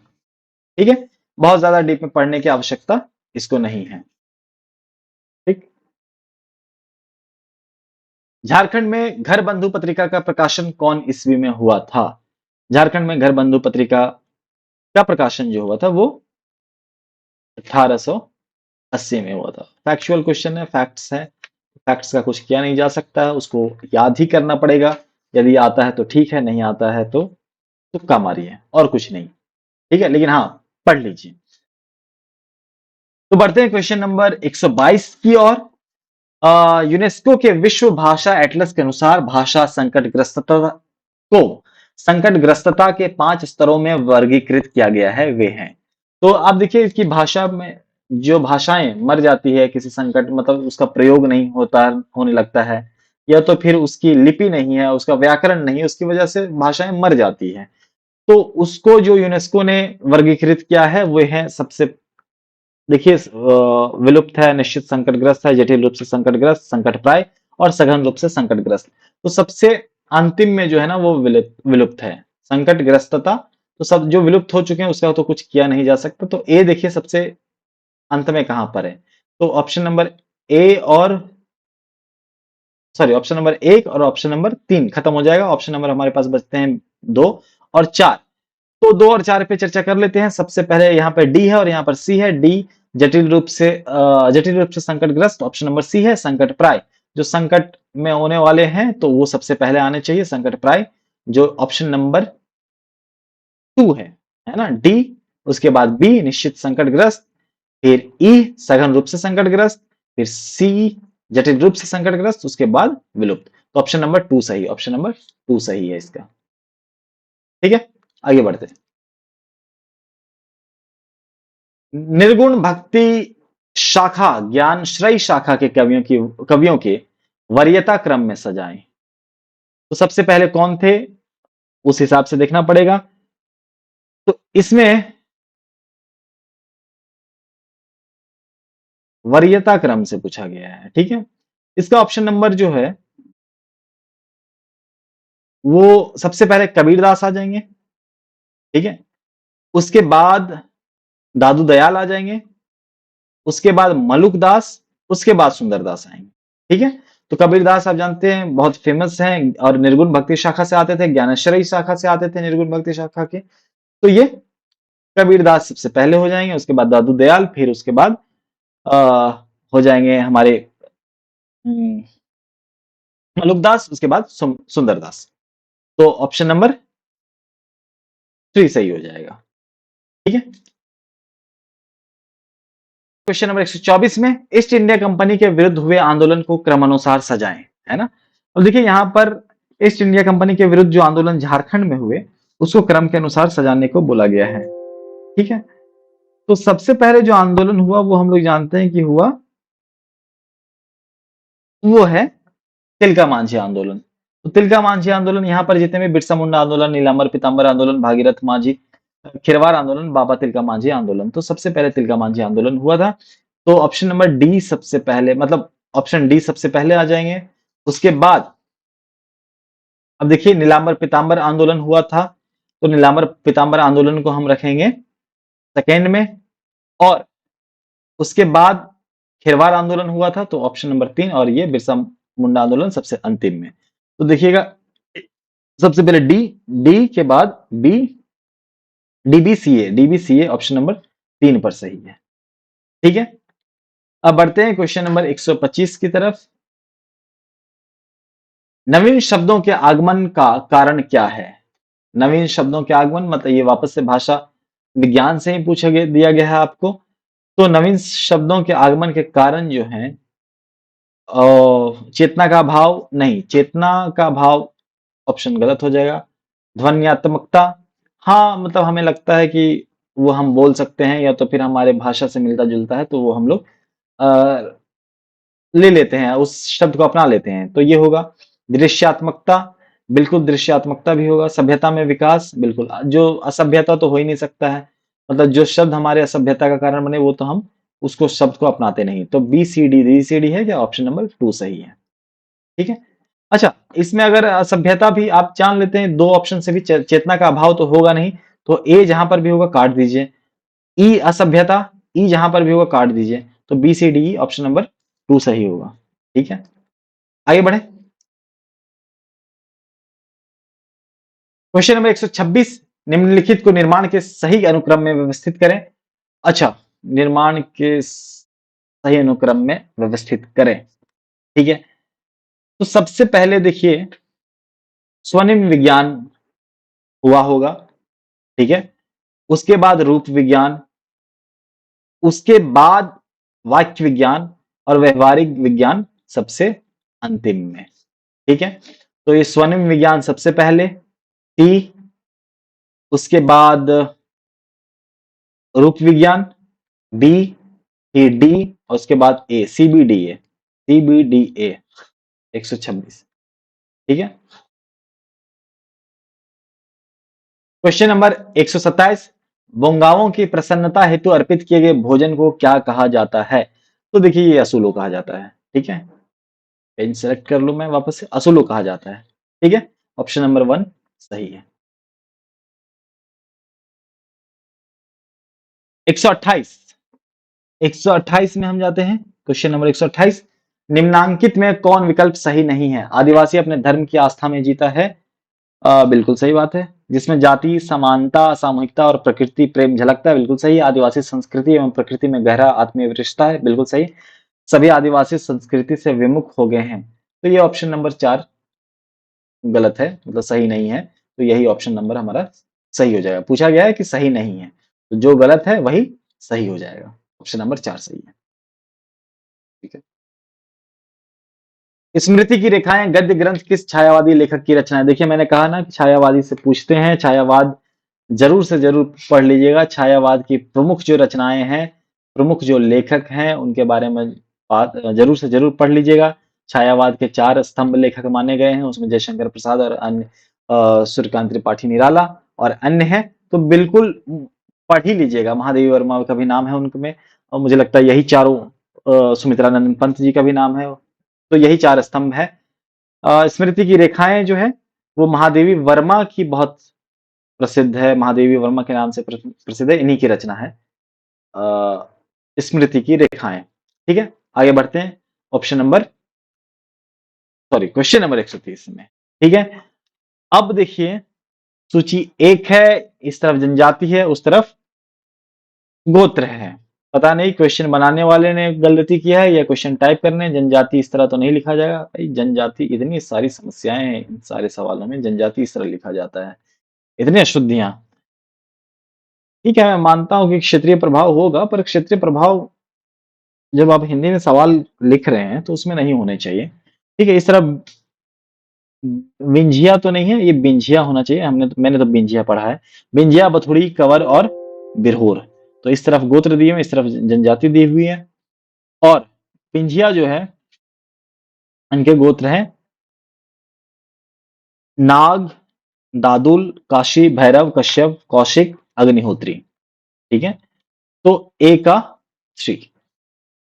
ठीक है। बहुत ज्यादा डीप में पढ़ने की आवश्यकता इसको नहीं है, ठीक। झारखंड में घर बंधु पत्रिका का प्रकाशन कौन ईस्वी में हुआ था। झारखंड में घर बंधु पत्रिका का प्रकाशन जो हुआ था वो 1880 में हुआ था। फैक्चुअल क्वेश्चन है, फैक्ट्स है, फैक्ट्स का कुछ किया नहीं जा सकता है, उसको याद ही करना पड़ेगा। यदि आता है तो ठीक है, नहीं आता है तो तुक्का मारिए, और कुछ नहीं, ठीक है, लेकिन हाँ पढ़ लीजिए। तो बढ़ते हैं क्वेश्चन नंबर 122 की ओर। यूनेस्को के विश्व भाषा एटलस के अनुसार भाषा संकटग्रस्तता को संकटग्रस्तता के 5 स्तरों में वर्गीकृत किया गया है, वे हैं। तो आप देखिए कि भाषा में जो भाषाएं मर जाती है किसी संकट, मतलब उसका प्रयोग नहीं होने लगता है, या तो फिर उसकी लिपि नहीं है, उसका व्याकरण नहीं है, उसकी वजह से भाषाएं मर जाती है। तो उसको जो यूनेस्को ने वर्गीकृत किया है वो है, सबसे देखिए विलुप्त है, निश्चित संकटग्रस्त है, जटिल रूप से संकटग्रस्त, संकटप्राय और सघन रूप से संकटग्रस्त। तो सबसे अंतिम में जो है ना वो विलुप्त है, संकटग्रस्तता। तो सब जो विलुप्त हो चुके हैं उसका तो कुछ किया नहीं जा सकता। तो ए देखिए सबसे अंत में कहां पर है, तो ऑप्शन नंबर ए और सॉरी ऑप्शन नंबर 1 और ऑप्शन नंबर 3 खत्म हो जाएगा। ऑप्शन नंबर हमारे पास बचते हैं 2 और 4। तो 2 और 4 पे चर्चा कर लेते हैं। सबसे पहले यहाँ पर डी है और यहाँ पर सी है। डी जटिल रूप से संकटग्रस्त, ऑप्शन नंबर सी है संकट प्राय, जो संकट में होने वाले हैं तो वो सबसे पहले आने चाहिए, संकट प्राय, जो ऑप्शन नंबर 2 है ना, डी। उसके बाद बी निश्चित संकटग्रस्त, फिर ई सघन रूप से संकटग्रस्त, फिर सी जटिल रूप से संकटग्रस्त, उसके बाद विलुप्त। तो ऑप्शन नंबर 2 सही, ऑप्शन नंबर 2 सही है इसका। ठीक है, आगे बढ़ते हैं। निर्गुण भक्ति शाखा ज्ञान श्रेय शाखा के कवियों के वरीयता क्रम में सजाएं। तो सबसे पहले कौन थे, उस हिसाब से देखना पड़ेगा। तो इसमें वरीयता क्रम से पूछा गया है। ठीक है, इसका ऑप्शन नंबर जो है वो सबसे पहले कबीरदास आ जाएंगे। ठीक है, उसके बाद दादू दयाल आ जाएंगे, उसके बाद मलुकदास, उसके बाद सुंदरदास आएंगे। ठीक है, तो कबीरदास आप जानते हैं बहुत फेमस हैं और निर्गुण भक्ति शाखा से आते थे, ज्ञानेश्वरी शाखा से आते थे निर्गुण भक्ति शाखा के। तो ये कबीरदास सबसे पहले हो जाएंगे, उसके बाद दादू दयाल, फिर उसके बाद आ, हो जाएंगे हमारे हम्म, मलुकदास, उसके बाद सुंदरदास। तो ऑप्शन नंबर 3 सही हो जाएगा। ठीक है, क्वेश्चन नंबर 124 में ईस्ट इंडिया कंपनी के विरुद्ध हुए आंदोलन को क्रमानुसार सजाएं, है ना। अब देखिए यहां पर ईस्ट इंडिया कंपनी के विरुद्ध जो आंदोलन झारखंड में हुए उसको क्रम के अनुसार सजाने को बोला गया है। ठीक है, तो सबसे पहले जो आंदोलन हुआ वो हम लोग जानते हैं कि हुआ, वो है तिलका मांझी आंदोलन। तो तिलका मांझी आंदोलन यहाँ पर जितने भी बिरसा मुंडा आंदोलन, नीलांबर पीतांबर आंदोलन, भागीरथ मांझी खिरवार आंदोलन, बाबा तिलका मांझी आंदोलन, तो सबसे पहले तिलका मांझी आंदोलन हुआ था। तो ऑप्शन नंबर डी सबसे पहले, मतलब ऑप्शन डी सबसे पहले आ जाएंगे। उसके बाद अब देखिए नीलांबर पीतांबर आंदोलन हुआ था, तो नीलांबर पीतांबर आंदोलन को हम रखेंगे सेकेंड में। और उसके बाद खेरवार आंदोलन हुआ था, तो ऑप्शन नंबर 3, और ये बिरसा मुंडा आंदोलन सबसे अंतिम में। तो देखिएगा सबसे पहले डी, डी के बाद बी, डीबीसीए, डीबीसीए ऑप्शन नंबर 3 पर सही है। ठीक है, अब बढ़ते हैं क्वेश्चन नंबर 125 की तरफ। नवीन शब्दों के आगमन का कारण क्या है। नवीन शब्दों के आगमन मतलब ये वापस से भाषा विज्ञान से ही पूछा गया, दिया गया है आपको। तो नवीन शब्दों के आगमन के कारण जो है चेतना का भाव नहीं, चेतना का भाव ऑप्शन गलत हो जाएगा। ध्वन्यात्मकता, हाँ मतलब हमें लगता है कि वो हम बोल सकते हैं या तो फिर हमारे भाषा से मिलता जुलता है, तो वो हम लोग ले लेते हैं, उस शब्द को अपना लेते हैं, तो ये होगा। दृश्यात्मकता, बिल्कुल दृश्यात्मकता भी होगा। सभ्यता में विकास, बिल्कुल, जो असभ्यता तो हो ही नहीं सकता है, मतलब जो शब्द हमारे असभ्यता का कारण बने वो तो हम उसको शब्द को अपनाते नहीं। तो B C D, D C D है क्या, ऑप्शन नंबर 2 सही है। ठीक है, अच्छा इसमें अगर असभ्यता भी आप जान लेते हैं, दो ऑप्शन से भी चेतना का अभाव तो होगा नहीं, तो ए जहां पर भी होगा काट दीजिए। ई असभ्यता, ई जहां पर भी होगा काट दीजिए। तो B C D option number 2 सही होगा। ठीक है, आगे बढ़े। क्वेश्चन नंबर 126, निम्नलिखित को निर्माण के सही अनुक्रम में व्यवस्थित करें। अच्छा, निर्माण के सही अनुक्रम में व्यवस्थित करें। ठीक है, तो सबसे पहले देखिए स्वनिम विज्ञान हुआ होगा। ठीक है, उसके बाद रूप विज्ञान, उसके बाद वाक्य विज्ञान, और व्यवहारिक विज्ञान सबसे अंतिम में। ठीक है, तो ये स्वनिम विज्ञान सबसे पहले, टी, उसके बाद रूप विज्ञान, बी, फिर डी, और उसके बाद ए, सीबीडीए, सीबीडीए 126। ठीक है, क्वेश्चन नंबर 127, बोंगाओं की प्रसन्नता हेतु अर्पित किए गए भोजन को क्या कहा जाता है। तो देखिए ये असूलो कहा जाता है। ठीक है, पेन सेलेक्ट कर लूं मैं वापस से, असूलो कहा जाता है। ठीक है, ऑप्शन नंबर 1 सही है। 128, 128 में हम जाते हैं, क्वेश्चन नंबर 128, निम्नांकित में कौन विकल्प सही नहीं है। आदिवासी अपने धर्म की आस्था में जीता है, बिल्कुल सही बात है। जिसमें जाति समानता सामूहिकता और प्रकृति प्रेम झलकता है, बिल्कुल सही। आदिवासी संस्कृति एवं प्रकृति में गहरा आत्मीय रिश्ता है, बिल्कुल सही। सभी आदिवासी संस्कृति से विमुख हो गए हैं, तो ये ऑप्शन नंबर 4 गलत है, मतलब सही नहीं है। तो यही ऑप्शन नंबर हमारा सही हो जाएगा। पूछा गया है कि सही नहीं है, तो जो गलत है वही सही हो जाएगा। ऑप्शन नंबर 4 सही है। ठीक है। स्मृति की रेखाएं गद्य ग्रंथ किस छायावादी लेखक की रचना है? देखिए मैंने कहा ना कि छायावादी से पूछते हैं, छायावाद जरूर से जरूर पढ़ लीजिएगा। छायावाद की प्रमुख जो रचनाएं हैं, प्रमुख जो लेखक हैं, उनके बारे में बात जरूर से जरूर पढ़ लीजिएगा। छायावाद के 4 स्तंभ लेखक माने गए हैं, उसमें जयशंकर प्रसाद और अन्य सूर्यकांत त्रिपाठी निराला और अन्य हैं। तो बिल्कुल पढ़ ही लीजिएगा। महादेवी वर्मा का भी नाम है उनमें, और मुझे लगता है यही चारों, सुमित्रानंदन पंत जी का भी नाम है। तो यही 4 स्तंभ है। स्मृति की रेखाएं जो है वो महादेवी वर्मा की बहुत प्रसिद्ध है, महादेवी वर्मा के नाम से प्रसिद्ध है, इन्हीं की रचना है स्मृति की रेखाएं। ठीक है, आगे बढ़ते हैं। Option number, sorry, question number 130 में। ठीक है, अब देखिए सूची 1 है, इस तरफ जनजाति है, उस तरफ गोत्र है। पता नहीं क्वेश्चन बनाने वाले ने गलती किया है या क्वेश्चन टाइप करने, जनजाति इस तरह तो नहीं लिखा जाएगा भाई। जनजाति, इतनी सारी समस्याएं हैं इन सारे सवालों में, जनजाति इस तरह लिखा जाता है, इतनी अशुद्धियां। ठीक है, मैं मानता हूं कि क्षेत्रीय प्रभाव होगा, पर क्षेत्रीय प्रभाव जब आप हिंदी में सवाल लिख रहे हैं तो उसमें नहीं होने चाहिए। ठीक है, इस तरह विंझिया तो नहीं है, ये बिंझिया होना चाहिए। मैंने तो बिंझिया पढ़ा है। बिंझिया, बथुड़ी, कंवर और बिरहोर। तो इस तरफ गोत्र दिए हुए, इस तरफ जनजाति दी हुई है। और पिंझिया जो है, इनके गोत्र हैं नाग, दादुल, काशी, भैरव, कश्यप, कौशिक, अग्निहोत्री। ठीक है, तो ए का 3,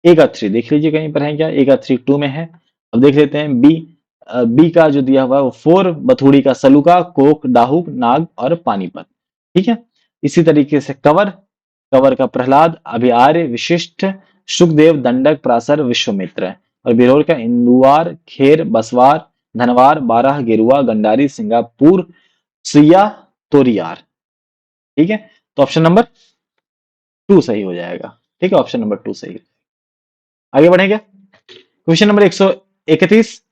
ए का 3 देख लीजिए कहीं पर है क्या? ए का 3 2 में है। अब देख लेते हैं बी। बी का जो दिया हुआ है वो 4, बथुड़ी का सलुका, कोक, डाहुक, नाग और पानीपत। ठीक है, इसी तरीके से कंवर, कंवर का प्रहलाद, अभिआर्य, विशिष्ट, सुखदेव, दंडक, प्रासर, विश्वामित्र। और बिरहोर का इंदुवार, खेर, बसवार, धनवार, बारह, गेरुआ, गंडारी, सिंगापुर, सिया, तोरियार। ठीक है, तो ऑप्शन नंबर 2 सही हो जाएगा। ठीक है, ऑप्शन नंबर 2 सही। आगे बढ़ेंगे। क्वेश्चन नंबर 131,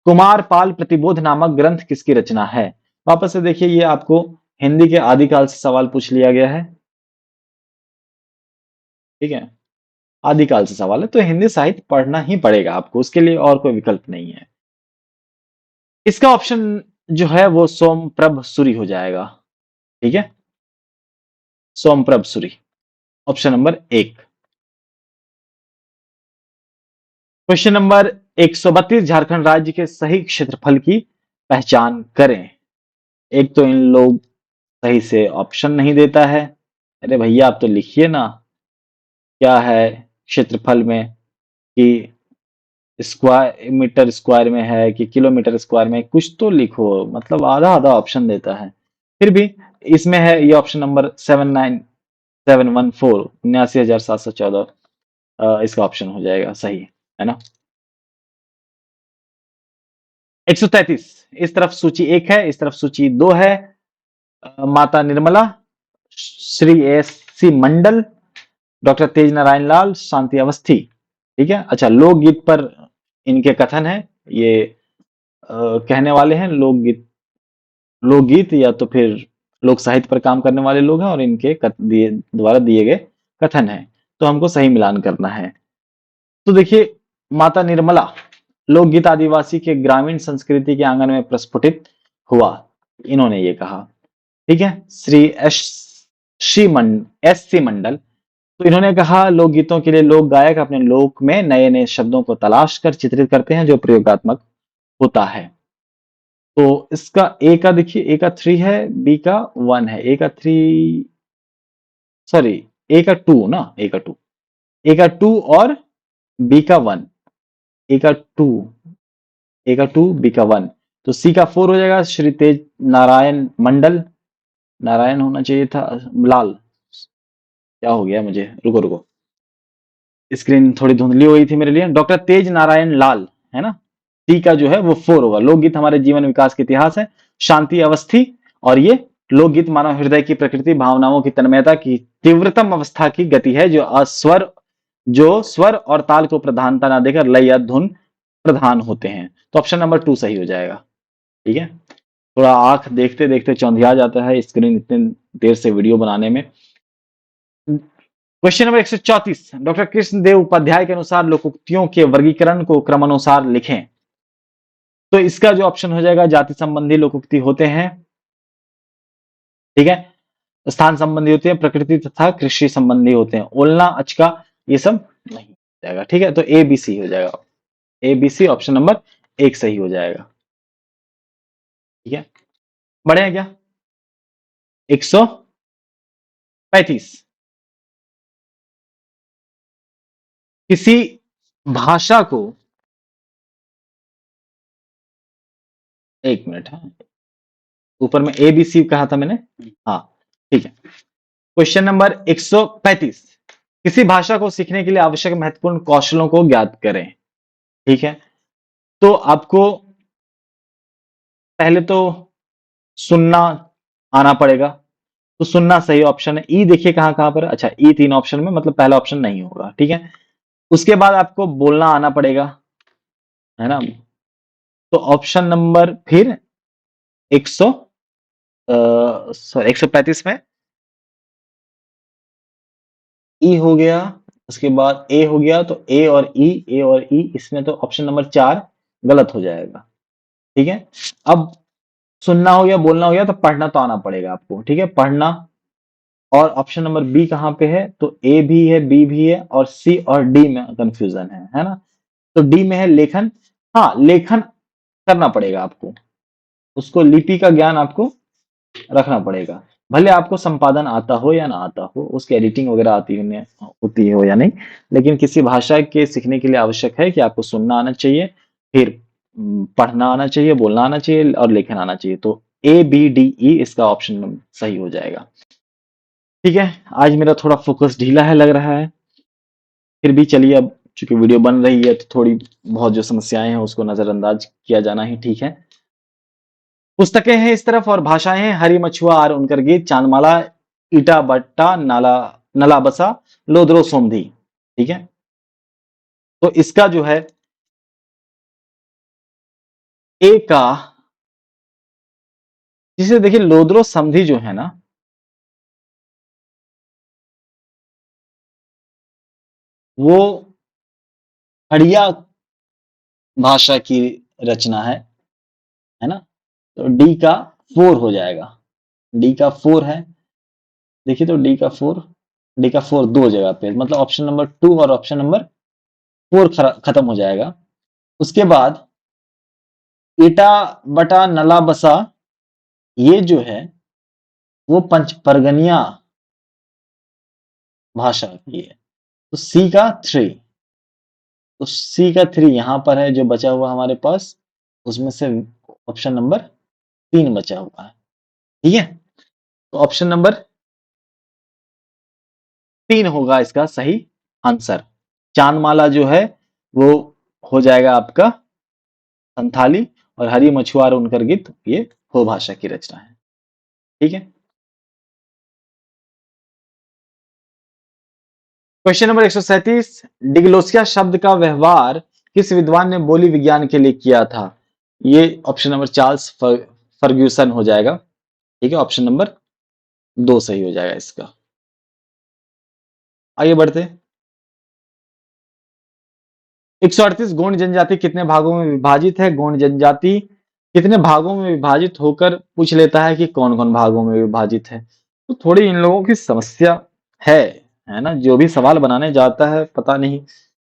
कुमार पाल प्रतिबोध नामक ग्रंथ किसकी रचना है? वापस से देखिए, ये आपको हिंदी के आदिकाल से सवाल पूछ लिया गया है। ठीक है, आदिकाल से सवाल है, तो हिंदी साहित्य पढ़ना ही पड़ेगा आपको, उसके लिए और कोई विकल्प नहीं है। इसका ऑप्शन जो है वो सोमप्रभ सूरी हो जाएगा। ठीक है, Somprabh Suri, option number 1। Question number 132, Jharkhand राज्य के सही क्षेत्रफल की पहचान करें। एक तो इन लोग सही से ऑप्शन नहीं देता है। अरे भैया आप तो लिखिए ना, क्या है क्षेत्रफल में, कि स्क्वायर, मीटर स्क्वायर में है कि किलोमीटर स्क्वायर में, कुछ तो लिखो। मतलब आधा आधा ऑप्शन देता है। फिर भी इसमें है ये ऑप्शन नंबर 79714, 79,714, इसका ऑप्शन हो जाएगा सही, है ना। 133, इस तरफ सूची 1 है, इस तरफ सूची 2 है। माता निर्मला, श्री एस सी मंडल, डॉक्टर तेज नारायण लाल, शांति अवस्थी। ठीक है, अच्छा, लोकगीत पर इनके कथन है। ये कहने वाले हैं लोकगीत, लोकगीत या तो फिर लोक साहित्य पर काम करने वाले लोग हैं, और इनके द्वारा दिए गए कथन है। तो हमको सही मिलान करना है। तो देखिए, माता निर्मला लोकगीत आदिवासी के ग्रामीण संस्कृति के आंगन में प्रस्फुटित हुआ, इन्होंने ये कहा। ठीक है, श्री एस सी मंडल, तो इन्होंने कहा लोकगीतों के लिए लोक गायक अपने लोक में नए नए शब्दों को तलाश कर चित्रित करते हैं जो प्रयोगात्मक होता है। तो इसका ए का देखिए, ए का 3 है, बी का 1 है, ए का 3, सॉरी, ए का 2 ना, ए का 2, ए का 2 और बी का 1, ए का 2, ए का 2, बी का 1। तो सी का 4 हो जाएगा, श्री तेज नारायण मंडल, नारायण होना चाहिए था, लाल, क्या हो गया मुझे, रुको रुको, स्क्रीन थोड़ी धुंधली हो गई थी मेरे लिए। डॉक्टर तेज नारायण लाल, है ना। टी का जो है वो 4 होगा। लोकगीत हमारे जीवन विकास के इतिहास है, शांति अवस्थी, और ये लोकगीत मानव हृदय की प्रकृति, भावनाओं की तन्मयता की तीव्रतम अवस्था की गति है, जो स्वर और ताल को प्रधानता ना देकर लय या धुन प्रधान होते हैं। तो ऑप्शन नंबर 2 सही हो जाएगा। ठीक है, थोड़ा आंख देखते देखते चौंधिया जाता है स्क्रीन इतने देर से वीडियो बनाने में। Question number 134, doctor Krishnadev Upadhyay के अनुसार लोकोक्तियों के वर्गीकरण को क्रमानुसार लिखें। तो इसका जो ऑप्शन हो जाएगा, जाति संबंधी लोकोक्ति होते हैं, ठीक है, स्थान संबंधी होते हैं, प्रकृति तथा कृषि संबंधी होते हैं, ओलना अचका ये सब नहीं हो जाएगा, ठीक है। तो ए बी सी हो जाएगा, A B C option number एक सही हो जाएगा, ठीक है। बढ़े हैं क्या? 135, किसी भाषा को, एक मिनट, हाँ, ऊपर में ए बी सी कहा था मैंने, हाँ, ठीक है। क्वेश्चन नंबर 135, किसी भाषा को सीखने के लिए आवश्यक महत्वपूर्ण कौशलों को ज्ञात करें, ठीक है। तो आपको पहले तो सुनना आना पड़ेगा, तो सुनना सही ऑप्शन है। ई देखिए कहां कहां पर, अच्छा ई तीन ऑप्शन में, मतलब पहला ऑप्शन नहीं होगा, ठीक है। उसके बाद आपको बोलना आना पड़ेगा, है ना। तो ऑप्शन नंबर फिर 100 135 में ई हो गया, उसके बाद ए हो गया, तो ए और ई इसमें तो ऑप्शन नंबर 4 गलत हो जाएगा, ठीक है। अब सुनना हो गया, बोलना हो गया, तो पढ़ना तो आना पड़ेगा आपको, ठीक है, पढ़ना। और ऑप्शन नंबर बी कहां पे है, तो ए भी है, बी भी है, और सी और डी में कंफ्यूजन है ना। तो डी में है लेखन, हाँ लेखन करना पड़ेगा आपको, उसको लिपि का ज्ञान आपको रखना पड़ेगा, भले आपको संपादन आता हो या ना आता हो, उसकी एडिटिंग वगैरह होती हो या नहीं, लेकिन किसी भाषा के सीखने के लिए आवश्यक है कि आपको सुनना आना चाहिए, फिर पढ़ना आना चाहिए, बोलना आना चाहिए और लेखन आना चाहिए। तो ए बी डी ई इसका ऑप्शन सही हो जाएगा, ठीक है। आज मेरा थोड़ा फोकस ढीला है लग रहा है, फिर भी चलिए, अब चूंकि वीडियो बन रही है तो थोड़ी बहुत जो समस्याएं हैं उसको नजरअंदाज किया जाना ही ठीक है। पुस्तकें हैं इस तरफ और भाषाएं हैं, हरी मछुआ आर उनकर गीत, चांदमाला, ईटा बट्टा, नाला, नला बसा, लोदरो सोमधी, ठीक है। तो इसका जो है ए का, जिसे देखिए लोदरो समधी जो है ना, वो हड़िया भाषा की रचना है ना। तो डी का 4 हो जाएगा, डी का 4 है, देखिए तो डी का 4 दो जगह पे, मतलब ऑप्शन नंबर 2 और ऑप्शन नंबर 4 खत्म हो जाएगा। उसके बाद ईटा बटा नला बसा, ये जो है वो पंच परगनिया भाषा की है। तो सी का 3, तो सी का 3 यहां पर है जो बचा हुआ हमारे पास, उसमें से ऑप्शन नंबर 3 बचा हुआ है, ठीक है। तो ऑप्शन नंबर 3 होगा इसका सही आंसर। चांदमाला जो है वो हो जाएगा आपका संथाली, और हरी मछुआर उनकर गीत ये हो भाषा की रचना है, ठीक है। क्वेश्चन नंबर 137, डिग्लोसिया शब्द का व्यवहार किस विद्वान ने बोली विज्ञान के लिए किया था? ये ऑप्शन नंबर चार्ल्स फर्ग्यूसन हो जाएगा, ठीक है, ऑप्शन नंबर 2 सही हो जाएगा इसका। आइए बढ़ते, 138, गोंड जनजाति कितने भागों में विभाजित है? गोंड जनजाति कितने भागों में विभाजित होकर पूछ लेता है कि कौन कौन भागों में विभाजित है, तो थोड़ी इन लोगों की समस्या है है ना। जो भी सवाल बनाने जाता है पता नहीं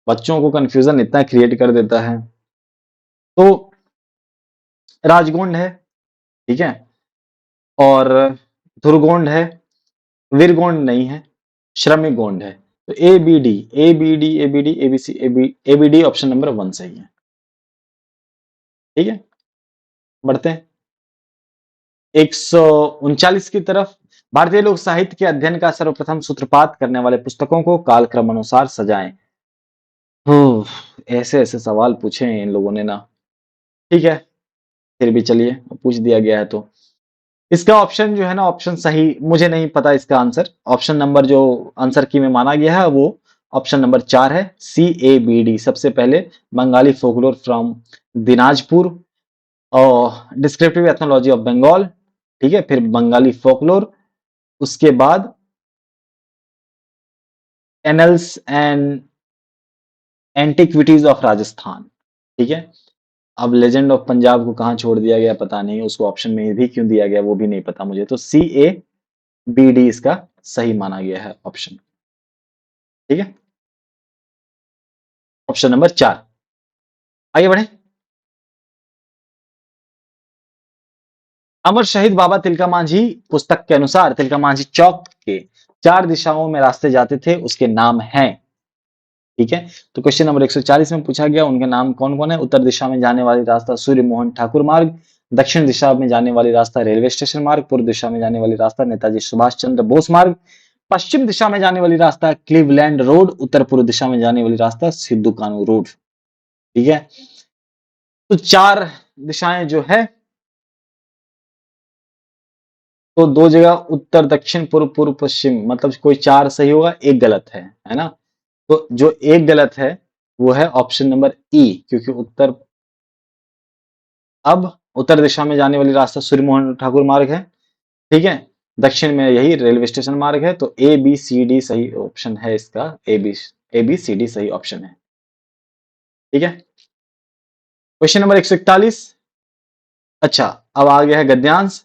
बच्चों को कंफ्यूजन इतना क्रिएट कर देता है। तो राजगोंड है, ठीक है, और धुरगोंड है, वीरगोंड नहीं है, श्रमिक गोंड है। तो A B D option number 1 सही है, ठीक है। बढ़ते हैं 139 की तरफ, भारतीय लोक साहित्य के अध्ययन का सर्वप्रथम सूत्रपात करने वाले पुस्तकों को कालक्रम अनुसार सजाएं। ऐसे ऐसे सवाल पूछे हैं इन लोगों ने ना, ठीक है, फिर भी चलिए पूछ दिया गया है तो इसका ऑप्शन जो है ना, ऑप्शन सही मुझे नहीं पता इसका आंसर, ऑप्शन नंबर जो आंसर की में माना गया है वो ऑप्शन नंबर 4 है, सी ए बी डी। सबसे पहले बंगाली फोकलोर फ्रॉम दिनाजपुर और डिस्क्रिप्टिव एथनोलॉजी ऑफ बंगाल, ठीक है, फिर बंगाली फोकलोर, उसके बाद annuls and antiquities of Rajasthan. ठीक है। अब लेजेंड ऑफ पंजाब को कहाँ छोड़ दिया गया पता नहीं, उसको ऑप्शन में भी क्यों दिया गया वो भी नहीं पता मुझे। तो CABD इसका सही माना गया है ऑप्शन। ठीक है, ऑप्शन नंबर 4। आगे बढ़े। अमर शहीद बाबा तिलका मांझी पुस्तक के अनुसार तिलका मांझी चौक के 4 दिशाओं में रास्ते जाते थे, उसके नाम हैं। ठीक है, तो क्वेश्चन नंबर 140 में पूछा गया उनके नाम कौन कौन है। उत्तर दिशा में जाने वाली रास्ता सूर्य मोहन ठाकुर मार्ग, दक्षिण दिशा में जाने वाली रास्ता रेलवे स्टेशन मार्ग, पूर्व दिशा में जाने वाली रास्ता नेताजी सुभाष चंद्र बोस मार्ग, पश्चिम दिशा में जाने वाली रास्ता क्लीवलैंड रोड, उत्तर पूर्व दिशा में जाने वाली रास्ता सिद्धू कानू रोड। ठीक है, तो 4 दिशाएं जो है, तो 2 जगह उत्तर दक्षिण पूर्व पूर्व पश्चिम, मतलब कोई 4 सही होगा, एक गलत है ना। तो जो एक गलत है वो है ऑप्शन नंबर ई, क्योंकि अब उत्तर दिशा में जाने वाली रास्ता सूर्य मोहन ठाकुर मार्ग है। ठीक है, दक्षिण में यही रेलवे स्टेशन मार्ग है। तो ABCD सही ऑप्शन है इसका। ABCD सही ऑप्शन है। ठीक है, क्वेश्चन नंबर 141। अच्छा, अब आ गया है गद्यांश।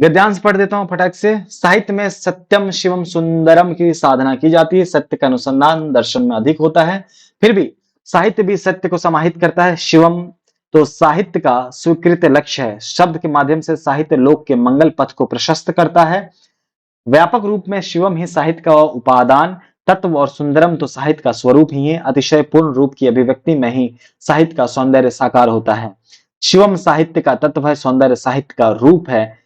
गद्यांश पढ़ देता हूं फटाक से। साहित्य में सत्यम शिवम सुंदरम की साधना की जाती है। सत्य का अनुसंधान दर्शन में अधिक होता है, फिर भी साहित्य भी सत्य को समाहित करता है। शिवम तो साहित्य का स्वीकृत लक्ष्य है। शब्द के माध्यम से साहित्य लोक के मंगल पथ को प्रशस्त करता है। व्यापक रूप में शिवम ही साहित्य का उपादान तत्व और सुंदरम तो साहित्य का स्वरूप ही है। अतिशय पूर्ण रूप की अभिव्यक्ति में ही साहित्य का सौंदर्य साकार होता है। शिवम साहित्य का तत्व है, सौंदर्य साहित्य का रूप है।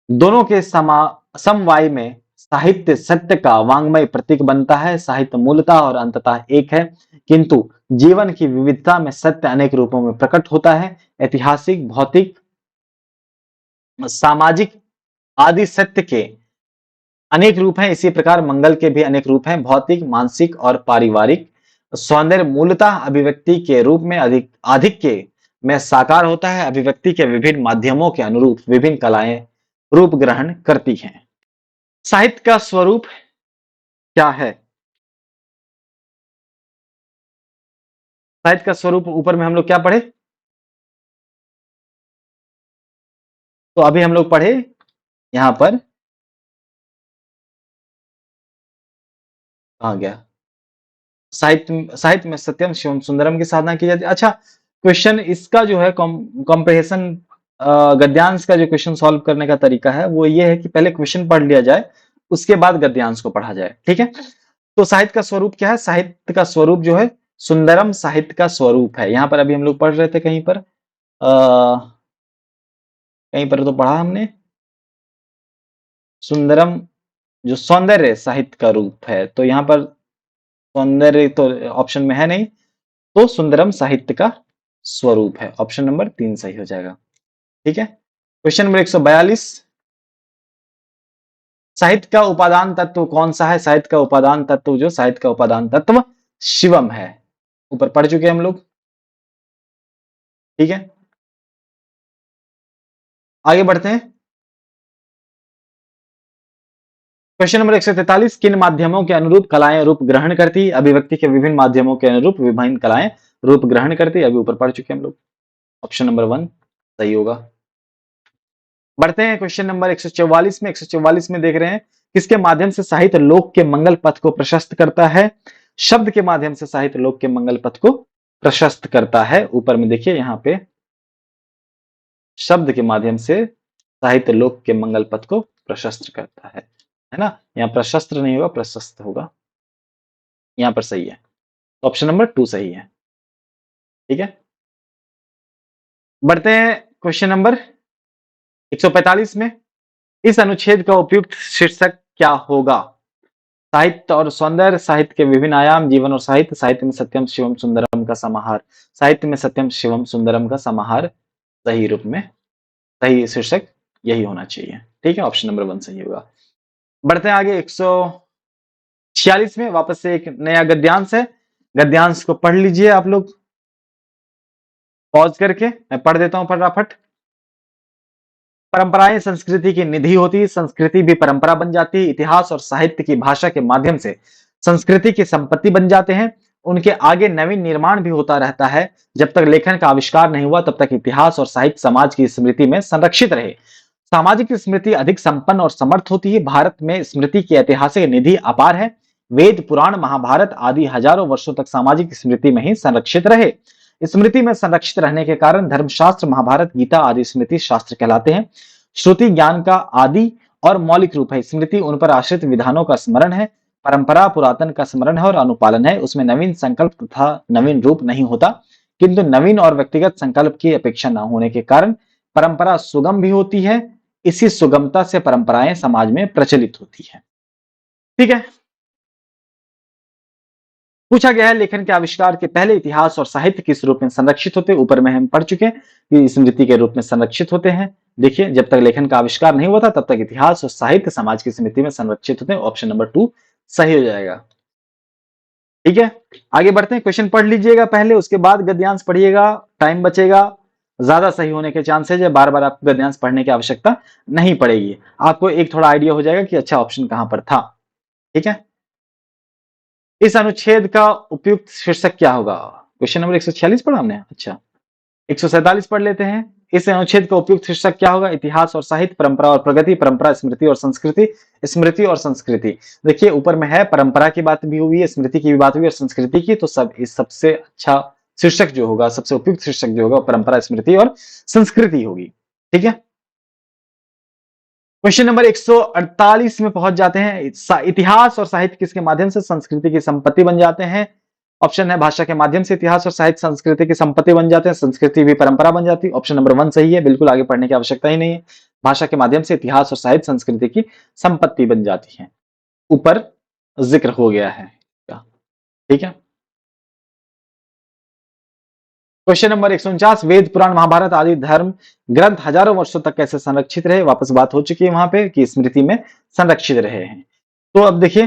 दोनों के समवाय में साहित्य सत्य का वांग्मय प्रतीक बनता है। साहित्य मूलतः और अंततः एक है, किंतु जीवन की विविधता में सत्य अनेक रूपों में प्रकट होता है। ऐतिहासिक, भौतिक, सामाजिक आदि सत्य के अनेक रूप हैं। इसी प्रकार मंगल के भी अनेक रूप हैं, भौतिक, मानसिक और पारिवारिक। सौंदर्य मूलतः अभिव्यक्ति के रूप में अधिक आधिक्य में साकार होता है। अभिव्यक्ति के विभिन्न माध्यमों के अनुरूप विभिन्न कलाएं रूप ग्रहण करती हैं। साहित्य का स्वरूप क्या है? साहित्य का स्वरूप ऊपर में हम लोग क्या पढ़े? तो अभी हम लोग पढ़े यहां पर, आ गया, साहित्य में सत्यम शिवम सुंदरम की साधना की जाती है। अच्छा, क्वेश्चन इसका जो है कॉम्प्रिहेंशन, गद्यांश का जो क्वेश्चन सॉल्व करने का तरीका है वो ये है कि पहले क्वेश्चन पढ़ लिया जाए, उसके बाद गद्यांश को पढ़ा जाए। ठीक है, तो साहित्य का स्वरूप क्या है? साहित्य का स्वरूप जो है सुंदरम साहित्य का स्वरूप है। यहां पर अभी हम लोग पढ़ रहे थे कहीं पर तो पढ़ा हमने सुंदरम जो सौंदर्य साहित्य का रूप है, तो यहां पर सौंदर्य तो ऑप्शन में है नहीं, तो सुंदरम साहित्य का स्वरूप है। ऑप्शन नंबर 3 सही हो जाएगा। ठीक है, क्वेश्चन नंबर 142। साहित्य का उपादान तत्व कौन सा है? साहित्य का उपादान तत्व, जो साहित्य का उपादान तत्व शिवम है। ऊपर पढ़ चुके हम लोग। ठीक है, आगे बढ़ते हैं। Question number 143। किन माध्यमों के अनुरूप कलाएं रूप ग्रहण करती? अभिव्यक्ति के विभिन्न माध्यमों के अनुरूप विभिन्न कलाएं रूप ग्रहण करती। अभी ऊपर पढ़ चुके हम लोग। ऑप्शन नंबर 1 सही होगा। बढ़ते हैं क्वेश्चन नंबर 144 में। 144 में देख रहे हैं किसके माध्यम से साहित्य लोक के मंगल पथ को प्रशस्त करता है? शब्द के माध्यम से साहित्य लोक के मंगल पथ को प्रशस्त करता है। ऊपर में देखिए यहां पे शब्द के माध्यम से साहित्य लोक के मंगल पथ को प्रशस्त करता है ना। यहाँ प्रशस्त नहीं होगा, प्रशस्त होगा। यहां पर सही है, ऑप्शन नंबर 2 सही है। ठीक है, बढ़ते हैं क्वेश्चन नंबर 145 में। इस अनुच्छेद का उपयुक्त शीर्षक क्या होगा? साहित्य और सौंदर्य, साहित्य के विभिन्न आयाम, जीवन और साहित्य, साहित्य में सत्यम शिवम सुंदरम का समाहार। साहित्य में सत्यम शिवम सुंदरम का समाहार सही रूप में, सही शीर्षक यही होना चाहिए। ठीक है, ऑप्शन नंबर 1 सही होगा। बढ़ते हैं आगे 146 में। वापस से एक नया गद्यांश है। गद्यांश को पढ़ लीजिए आप लोग पॉज करके, मैं पढ़ देता हूं फटाफट। परंपराएं संस्कृति की निधि होती है, संस्कृति भी परंपरा बन जाती है। इतिहास और साहित्य की भाषा के माध्यम से संस्कृति की संपत्ति बन जाते हैं। उनके आगे नवीन निर्माण भी होता रहता है। जब तक लेखन का आविष्कार नहीं हुआ तब तक इतिहास और साहित्य समाज की स्मृति में संरक्षित रहे। सामाजिक स्मृति अधिक संपन्न और समर्थ होती है। भारत में स्मृति की ऐतिहासिक निधि अपार है। वेद, पुराण, महाभारत आदि हजारों वर्षों तक सामाजिक स्मृति में ही संरक्षित रहे। स्मृति में संरक्षित रहने के कारण धर्मशास्त्र, महाभारत, गीता आदि स्मृति शास्त्र कहलाते हैं। श्रुति ज्ञान का आदि और मौलिक रूप है। स्मृति उन पर आश्रित विधानों का स्मरण है। परंपरा पुरातन का स्मरण है और अनुपालन है। उसमें नवीन संकल्प तथा नवीन रूप नहीं होता, किंतु नवीन और व्यक्तिगत संकल्प की अपेक्षा न होने के कारण परंपरा सुगम भी होती है। इसी सुगमता से परंपराएं समाज में प्रचलित होती है। ठीक है। पूछा गया है लेखन के आविष्कार के पहले इतिहास और साहित्य किस रूप में संरक्षित होते। ऊपर में हम पढ़ चुके कि स्मृति के रूप में संरक्षित होते हैं। देखिए, जब तक लेखन का आविष्कार नहीं हुआ था तब तक इतिहास और साहित्य समाज की स्मृति में संरक्षित होते हैं। ऑप्शन नंबर 2 सही हो जाएगा। ठीक है, आगे बढ़ते हैं। क्वेश्चन पढ़ लीजिएगा पहले, उसके बाद गद्यांश पढ़िएगा, टाइम बचेगा। ज्यादा सही होने के चांसेज है। बार बार आपको गद्यांश पढ़ने की आवश्यकता नहीं पड़ेगी। आपको एक थोड़ा आइडिया हो जाएगा कि अच्छा ऑप्शन कहां पर था। ठीक है, इस अनुच्छेद का उपयुक्त शीर्षक क्या होगा। क्वेश्चन नंबर 146 पढ़ा हमने। अच्छा, 147 पढ़ लेते हैं। इस अनुच्छेद का उपयुक्त शीर्षक क्या होगा। इतिहास और साहित्य, परंपरा और प्रगति, परंपरा, स्मृति और संस्कृति, स्मृति और संस्कृति। देखिए ऊपर में है, परंपरा की बात भी हुई है, स्मृति की भी बात हुई और संस्कृति की। तो सब इस सबसे अच्छा शीर्षक जो होगा, सबसे उपयुक्त शीर्षक जो होगा, परंपरा, स्मृति और संस्कृति होगी। ठीक है, क्वेश्चन नंबर 148 में पहुंच जाते हैं। इतिहास और साहित्य किसके माध्यम से संस्कृति की संपत्ति बन जाते हैं। ऑप्शन है भाषा के माध्यम से इतिहास और साहित्य संस्कृति की संपत्ति बन जाते हैं। संस्कृति भी परंपरा बन जाती है। ऑप्शन नंबर 1 सही है, बिल्कुल आगे पढ़ने की आवश्यकता ही नहीं है। भाषा के माध्यम से इतिहास और साहित्य संस्कृति की संपत्ति बन जाती है। ऊपर जिक्र हो गया है। ठीक है, क्वेश्चन नंबर 149, वेद, पुराण, महाभारत आदि धर्म ग्रंथ हजारों वर्षों तक कैसे संरक्षित रहे। वापस बात हो चुकी है वहां पे कि स्मृति में संरक्षित रहे हैं। तो अब देखिए,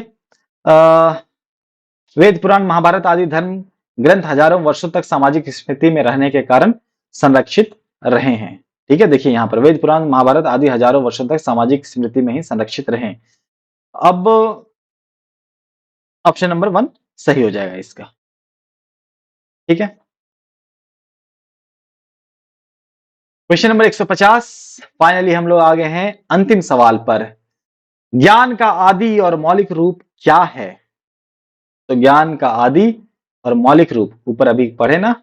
वेद, पुराण, महाभारत आदि धर्म ग्रंथ हजारों वर्षों तक सामाजिक स्मृति में रहने के कारण संरक्षित रहे हैं। ठीक है, देखिए यहां पर वेद, पुराण, महाभारत आदि हजारों वर्षों तक सामाजिक स्मृति में ही संरक्षित रहे। अब ऑप्शन नंबर 1 सही हो जाएगा इसका। ठीक है, क्वेश्चन नंबर 150, फाइनली हम लोग आ गए हैं अंतिम सवाल पर। ज्ञान का आदि और मौलिक रूप क्या है। तो ज्ञान का आदि और मौलिक रूप ऊपर अभी पढ़े ना,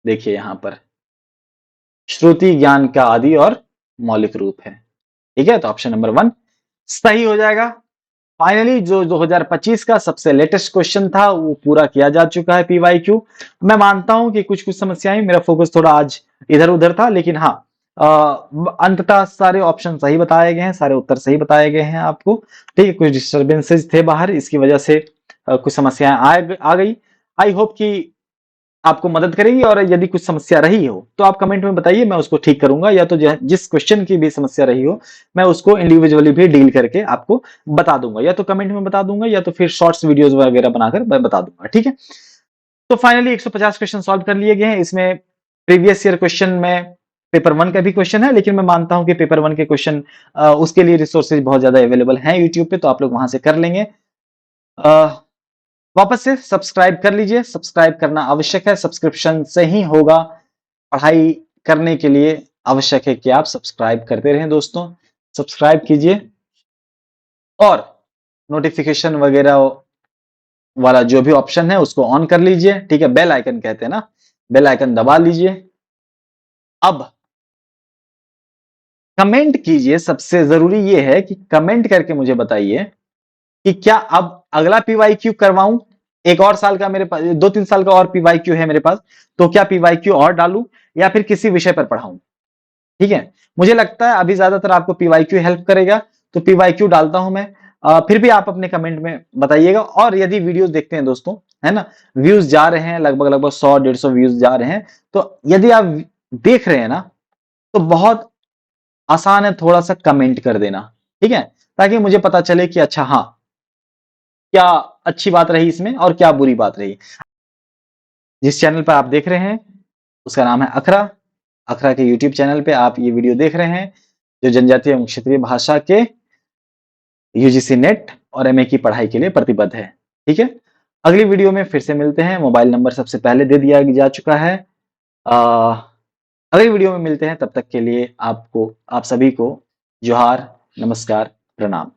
देखिए यहां पर श्रुति ज्ञान का आदि और मौलिक रूप है। ठीक है, तो ऑप्शन नंबर 1 सही हो जाएगा। फाइनली जो 2025 का सबसे लेटेस्ट क्वेश्चन था वो पूरा किया जा चुका है, पीवाईक्यू। मैं मानता हूं कि कुछ कुछ समस्याएं, मेरा फोकस थोड़ा आज इधर उधर था, लेकिन हाँ अंततः सारे ऑप्शन सही बताए गए हैं, सारे उत्तर सही बताए गए हैं आपको। ठीक है, कुछ डिस्टर्बेंसेस थे बाहर, इसकी वजह से कुछ समस्याएं आ गई। आई होप कि आपको मदद करेगी, और यदि कुछ समस्या रही हो तो आप कमेंट में बताइए, मैं उसको ठीक करूंगा। या तो जिस क्वेश्चन की भी समस्या रही हो मैं उसको इंडिविजुअली भी डील करके आपको बता दूंगा, या तो कमेंट में बता दूंगा या तो फिर शॉर्ट्स वीडियोस वगैरह बनाकर मैं बता दूंगा। ठीक है, तो फाइनली 150 क्वेश्चन सॉल्व कर लिए गए हैं। इसमें प्रीवियस ईयर क्वेश्चन में पेपर 1 का भी क्वेश्चन है, लेकिन मैं मानता हूं कि पेपर 1 के क्वेश्चन उसके लिए रिसोर्सेज बहुत ज्यादा अवेलेबल हैं यूट्यूब पे, तो आप लोग वहां से कर लेंगे। वापस से सब्सक्राइब कर लीजिए, सब्सक्राइब करना आवश्यक है, सब्सक्रिप्शन से ही होगा। पढ़ाई करने के लिए आवश्यक है कि आप सब्सक्राइब करते रहें दोस्तों, सब्सक्राइब कीजिए और नोटिफिकेशन वगैरह वाला जो भी ऑप्शन है उसको ऑन कर लीजिए। ठीक है, बेल आइकन कहते हैं ना, बेल आइकन दबा लीजिए। अब कमेंट कीजिए, सबसे जरूरी ये है कि कमेंट करके मुझे बताइए कि क्या अब अगला पीवाईक्यू करवाऊं। एक और साल का मेरे पास 2-3 साल का और पीवाईक्यू है मेरे पास, तो क्या पीवाईक्यू और डालूं या फिर किसी विषय पर पढ़ाऊं। ठीक है, मुझे लगता है अभी ज्यादातर आपको पीवाईक्यू हेल्प करेगा, तो पीवाईक्यू डालता हूं मैं। फिर भी आप अपने कमेंट में बताइएगा। और यदि वीडियोस देखते हैं दोस्तों, है ना, व्यूज जा रहे हैं लगभग 100-150 व्यूज जा रहे हैं, तो यदि आप देख रहे हैं ना तो बहुत आसान है, थोड़ा सा कमेंट कर देना। ठीक है, ताकि मुझे पता चले कि अच्छा हाँ, क्या अच्छी बात रही इसमें और क्या बुरी बात रही। जिस चैनल पर आप देख रहे हैं उसका नाम है अखरा। अखरा के यूट्यूब चैनल पे आप ये वीडियो देख रहे हैं, जो जनजातीय एवं क्षेत्रीय भाषा के यूजीसी नेट और एमए की पढ़ाई के लिए प्रतिबद्ध है। ठीक है, अगली वीडियो में फिर से मिलते हैं। मोबाइल नंबर सबसे पहले दे दिया जा चुका है। आ, अगली वीडियो में मिलते हैं, तब तक के लिए आपको, आप सभी को जोहार, नमस्कार, प्रणाम।